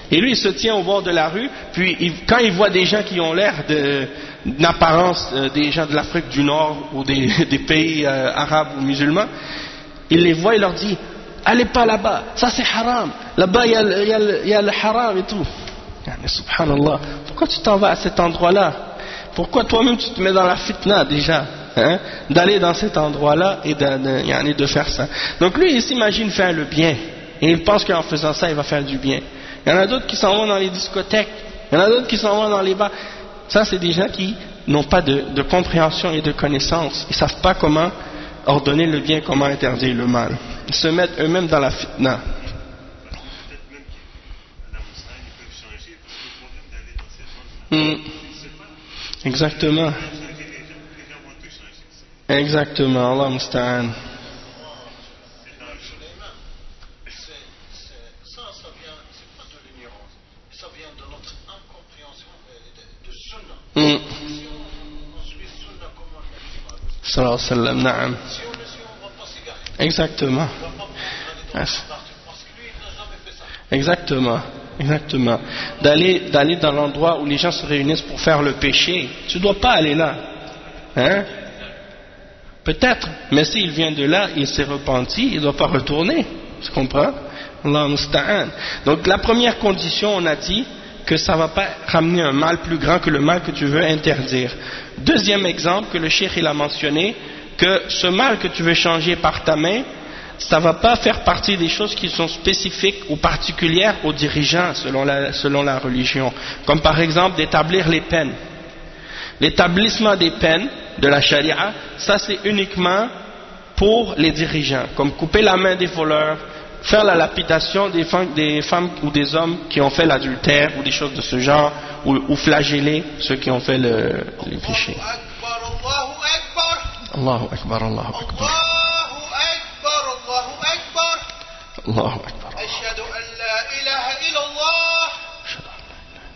et lui il se tient au bord de la rue, puis quand il voit des gens qui ont l'air d'apparence des gens de l'Afrique du Nord ou des pays arabes ou musulmans, il les voit, il leur dit, allez pas là-bas, ça c'est haram, là-bas il y a le haram et tout. Mais subhanallah, pourquoi tu t'en vas à cet endroit-là? Pourquoi toi-même tu te mets dans la fitna déjà, hein, d'aller dans cet endroit-là et de faire ça? Donc lui il s'imagine faire le bien, et il pense qu'en faisant ça il va faire du bien. Il y en a d'autres qui s'en vont dans les discothèques, il y en a d'autres qui s'en vont dans les bars. Ça c'est des gens qui n'ont pas de compréhension et de connaissance, ils ne savent pas comment ordonner le bien, comment interdire le mal. Ils se mettent eux-mêmes dans la fitna. Exactement. Exactement. Allah musta'an. Ça vient de notre incompréhension de sunna. Sallallahu alayhi wa sallam, na'am. Exactement. Exactement. Exactement. D'aller dans l'endroit où les gens se réunissent pour faire le péché, tu ne dois pas aller là. Hein? Peut-être, mais s'il vient de là, il s'est repenti, il ne doit pas retourner. Tu comprends? Allah musta'an. Donc la première condition, on a dit que ça ne va pas ramener un mal plus grand que le mal que tu veux interdire. Deuxième exemple que le cheikh il a mentionné, que ce mal que tu veux changer par ta main, ça ne va pas faire partie des choses qui sont spécifiques ou particulières aux dirigeants selon la religion. Comme par exemple d'établir les peines. L'établissement des peines de la charia, ça c'est uniquement pour les dirigeants. Comme couper la main des voleurs, faire la lapidation des femmes ou des hommes qui ont fait l'adultère ou des choses de ce genre, ou flageller ceux qui ont fait les péchés. Allahu Akbar, Allahu Akbar. Allahu Akbar. أشهد أن لا إله إلا الله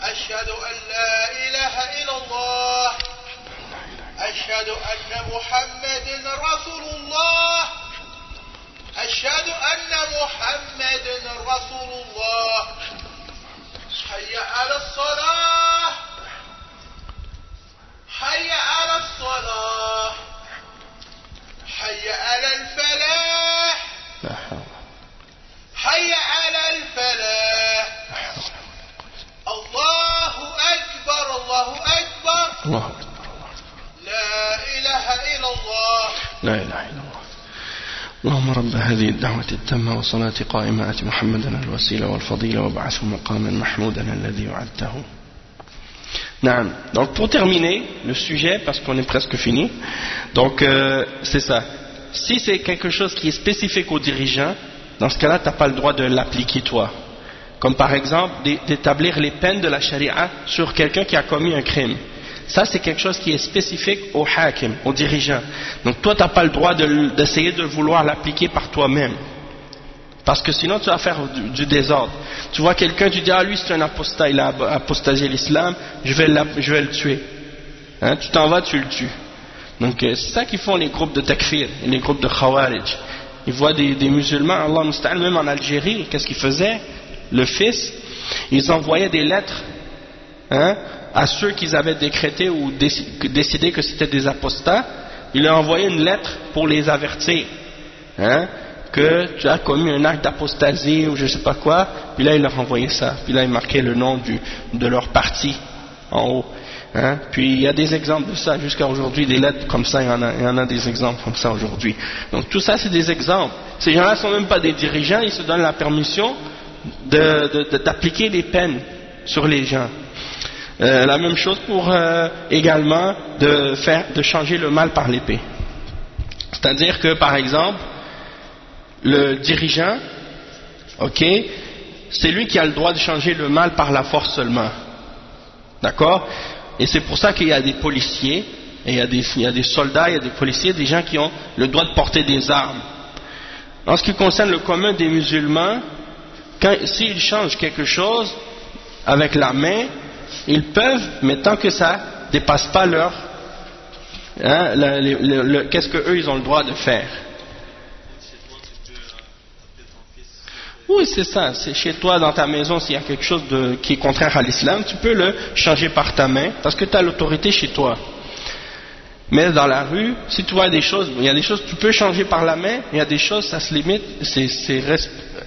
أشهد أن لا إله إلا الله أشهد أن محمدا رسول الله أشهد أن محمدا رسول الله حي على الصلاة حي على الصلاة حي على الفلاح حي على الفلاح الله أكبر الله أكبر الله أكبر لا إله إلا الله لا إله إلا الله اللهم رب هذه الدعوة التامة وصلاة قائمة آت محمدا الوسيلة والفضيلة وابعثه مقاما محمودا الذي وعدته. Naam. Donc pour terminer le sujet, parce qu'on est presque fini, donc c'est ça. Si c'est quelque chose qui est spécifique aux dirigeants, dans ce cas-là, tu n'as pas le droit de l'appliquer toi. Comme par exemple d'établir les peines de la charia sur quelqu'un qui a commis un crime. Ça, c'est quelque chose qui est spécifique au hakim, au dirigeant. Donc toi, tu n'as pas le droit d'essayer de vouloir l'appliquer par toi-même. Parce que sinon, tu vas faire du désordre. Tu vois quelqu'un, tu dis, ah lui c'est un apostat, il a apostasié l'islam, je vais le tuer. Hein, tu t'en vas, tu le tues. Donc c'est ça qu'ils font les groupes de takfir, les groupes de khawarij. Ils voient des musulmans, Allah musta'an, même en Algérie, qu'est-ce qu'ils faisaient? Le fils, ils envoyaient des lettres, hein, à ceux qu'ils avaient décrété ou décidé que c'était des apostats. Ils leur envoyaient une lettre pour les avertir, hein, que tu as commis un acte d'apostasie ou je sais pas quoi. Puis là ils leur envoyaient ça, puis là ils marquaient le nom de leur parti en haut, hein. Puis il y a des exemples de ça jusqu'à aujourd'hui, des lettres comme ça, il y en a des exemples comme ça aujourd'hui. Donc tout ça c'est des exemples. Ces gens-là sont même pas des dirigeants, ils se donnent la permission d'appliquer des peines sur les gens. La même chose pour également de changer le mal par l'épée. C'est-à-dire que par exemple le dirigeant, ok, c'est lui qui a le droit de changer le mal par la force seulement. D'accord? Et c'est pour ça qu'il y a des policiers, et il y a des soldats, il y a des policiers, des gens qui ont le droit de porter des armes. En ce qui concerne le commun des musulmans, s'ils changent quelque chose avec la main, ils peuvent, mais tant que ça ne dépasse pas leur, hein, qu'est-ce qu'eux ils ont le droit de faire. Oui, c'est ça, c'est chez toi, dans ta maison, s'il y a quelque chose qui est contraire à l'islam, tu peux le changer par ta main, parce que tu as l'autorité chez toi. Mais dans la rue, si tu vois des choses, il y a des choses que tu peux changer par la main, il y a des choses, ça se limite,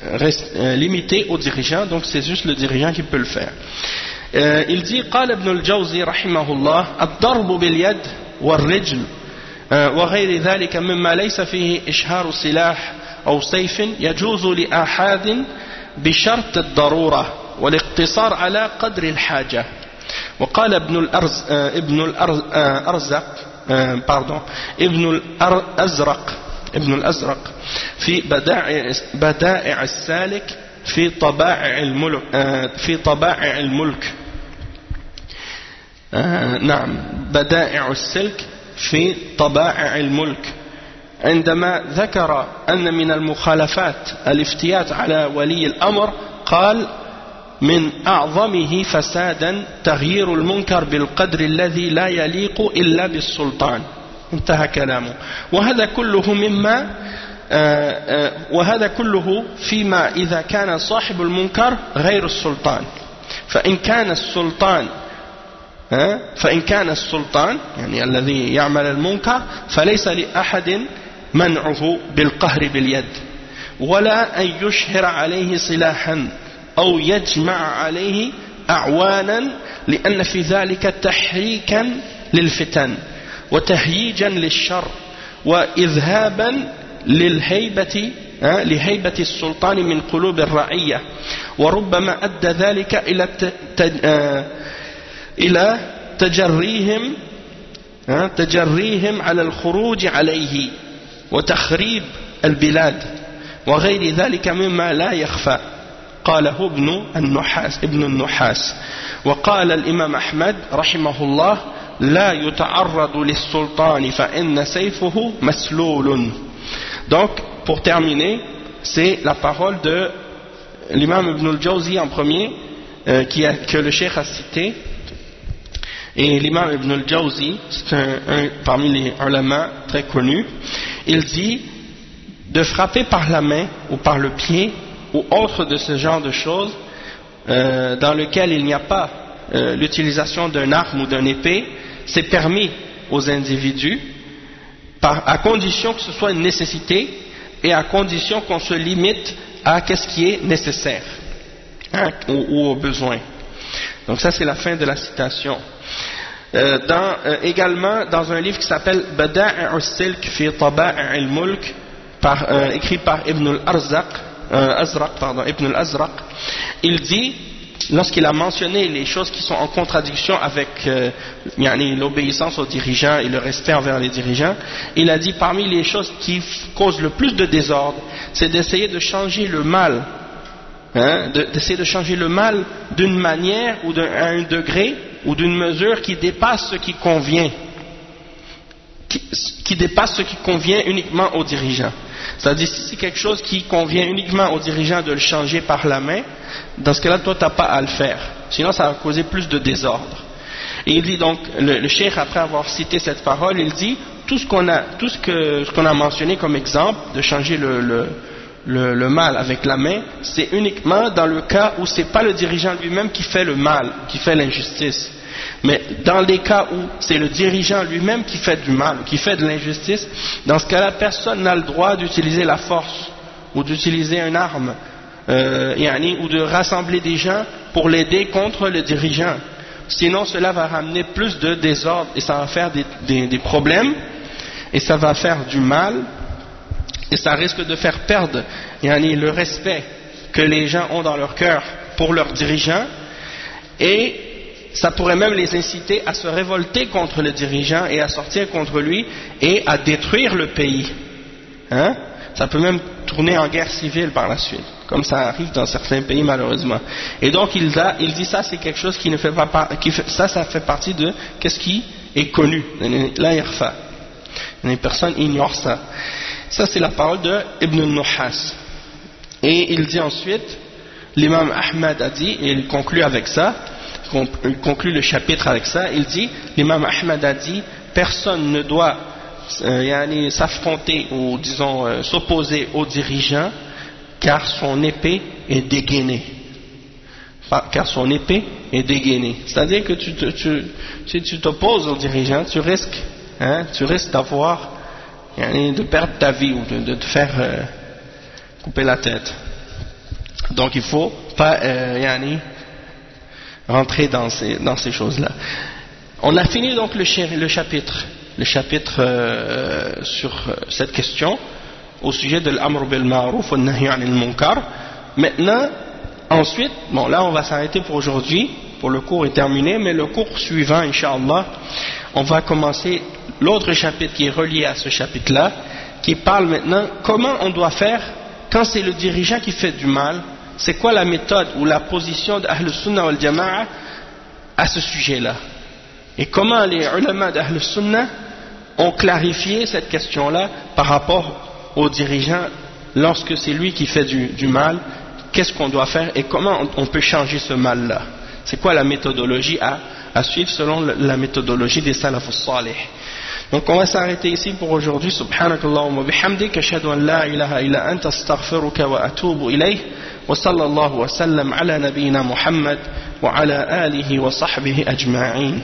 reste limité au dirigeant, donc c'est juste le dirigeant qui peut le faire. Il dit, قال ابن الجوزي رحمه الله الضرب باليد والرجل وغير ذلك مما ليس فيه إشهار سلاح أو سيف يجوز لآحاد بشرط الضرورة والاقتصار على قدر الحاجة. وقال ابن الأزرق في بدائع السالك في طبائع الملك نعم بدائع السلك في طبائع الملك عندما ذكر أن من المخالفات الافتيات على ولي الأمر قال من أعظمه فسادا تغيير المنكر بالقدر الذي لا يليق إلا بالسلطان. انتهى كلامه. وهذا كله فيما إذا كان صاحب المنكر غير السلطان. فإن كان السلطان يعني الذي يعمل المنكر فليس لأحد منعه بالقهر باليد ولا أن يشهر عليه سلاحا أو يجمع عليه أعوانا لأن في ذلك تحريكا للفتن وتهييجا للشر وإذهابا لهيبة السلطان من قلوب الرعية وربما أدى ذلك إلى تجريهم على الخروج عليه وتخريب البلاد وغير ذلك مما لا يخفى. قاله ابن النحاس. وقال الإمام أحمد رحمه الله لا يتعرض للسلطان فإن سيفه مسلول. Donc pour terminer, c'est la parole de l'imam Ibn al-Jawzi en premier, que le cheikh a cité. Et l'imam Ibn al-Jawzi, c'est un parmi les ulama très connus, il dit de frapper par la main ou par le pied ou autre de ce genre de choses dans lequel il n'y a pas l'utilisation d'un arme ou d'une épée, c'est permis aux individus à condition que ce soit une nécessité et à condition qu'on se limite à ce qui est nécessaire, hein, ou au besoin. Donc ça c'est la fin de la citation. Également dans un livre qui s'appelle Bada'i' al-Silk fi Taba'i' al-Mulk, écrit par Ibn al-Azraq, il dit, lorsqu'il a mentionné les choses qui sont en contradiction avec l'obéissance aux dirigeants et le respect envers les dirigeants, il a dit parmi les choses qui causent le plus de désordre, c'est d'essayer de changer le mal, d'essayer de changer le mal d'une manière ou à un degré ou d'une mesure qui dépasse ce qui convient, qui dépasse ce qui convient uniquement aux dirigeants. C'est-à-dire si c'est quelque chose qui convient uniquement aux dirigeants de le changer par la main, dans ce cas-là toi tu n'as pas à le faire, sinon ça va causer plus de désordre. Et il dit donc, le cheikh après avoir cité cette parole, il dit tout ce qu'on a mentionné comme exemple de changer le mal avec la main, c'est uniquement dans le cas où c'est pas le dirigeant lui-même qui fait le mal, qui fait l'injustice. Mais dans les cas où c'est le dirigeant lui-même qui fait du mal, qui fait de l'injustice, dans ce cas-là, personne n'a le droit d'utiliser la force ou d'utiliser une arme, ou de rassembler des gens pour l'aider contre le dirigeant. Sinon, cela va ramener plus de désordre et ça va faire des problèmes et ça va faire du mal et ça risque de faire perdre le respect que les gens ont dans leur cœur pour leurs dirigeants, et ça pourrait même les inciter à se révolter contre le dirigeant et à sortir contre lui et à détruire le pays. Ça peut même tourner en guerre civile par la suite, comme ça arrive dans certains pays malheureusement. Et donc il dit ça c'est quelque chose qui ne fait pas ça fait partie de qu'est-ce qui est connu. La yarfa. Les personnes ignorent ça. Ça c'est la parole de Ibn al-Nuhas. Et il dit ensuite, l'imam Ahmad a dit, et il conclut avec ça, il conclut le chapitre avec ça, il dit, l'imam Ahmad a dit, personne ne doit s'affronter ou disons s'opposer aux dirigeants car son épée est dégainée. Car son épée est dégainée. C'est-à-dire que si tu t'opposes aux dirigeants, tu risques d'avoir de perdre ta vie ou de te faire couper la tête. Donc il ne faut pas rentrer dans ces choses-là. On a fini donc le chapitre sur cette question au sujet de l'amr bil ma'ruf wa nahy 'anil munkar. Maintenant, ensuite, bon là on va s'arrêter pour aujourd'hui, pour le cours est terminé, mais le cours suivant, Inch'Allah, on va commencer l'autre chapitre qui est relié à ce chapitre-là, qui parle maintenant comment on doit faire quand c'est le dirigeant qui fait du mal. C'est quoi la méthode ou la position d'Ahl Sunnah wal Jama'a à ce sujet-là? Et comment les ulama d'Ahl Sunnah ont clarifié cette question-là par rapport aux dirigeants lorsque c'est lui qui fait du mal, qu'est-ce qu'on doit faire et comment on peut changer ce mal-là? C'est quoi la méthodologie à suivre selon la méthodologie des salaf as-salih? Donc on va s'arrêter ici pour aujourd'hui. Subhanakallahumma bihamdik, ashhadu an la ilaha illa anta, astaghfiruka wa atubu ilayh, wa sallallahu wa sallam ala nabiyyina Muhammad wa ala alihi wa sahbihi ajma'in.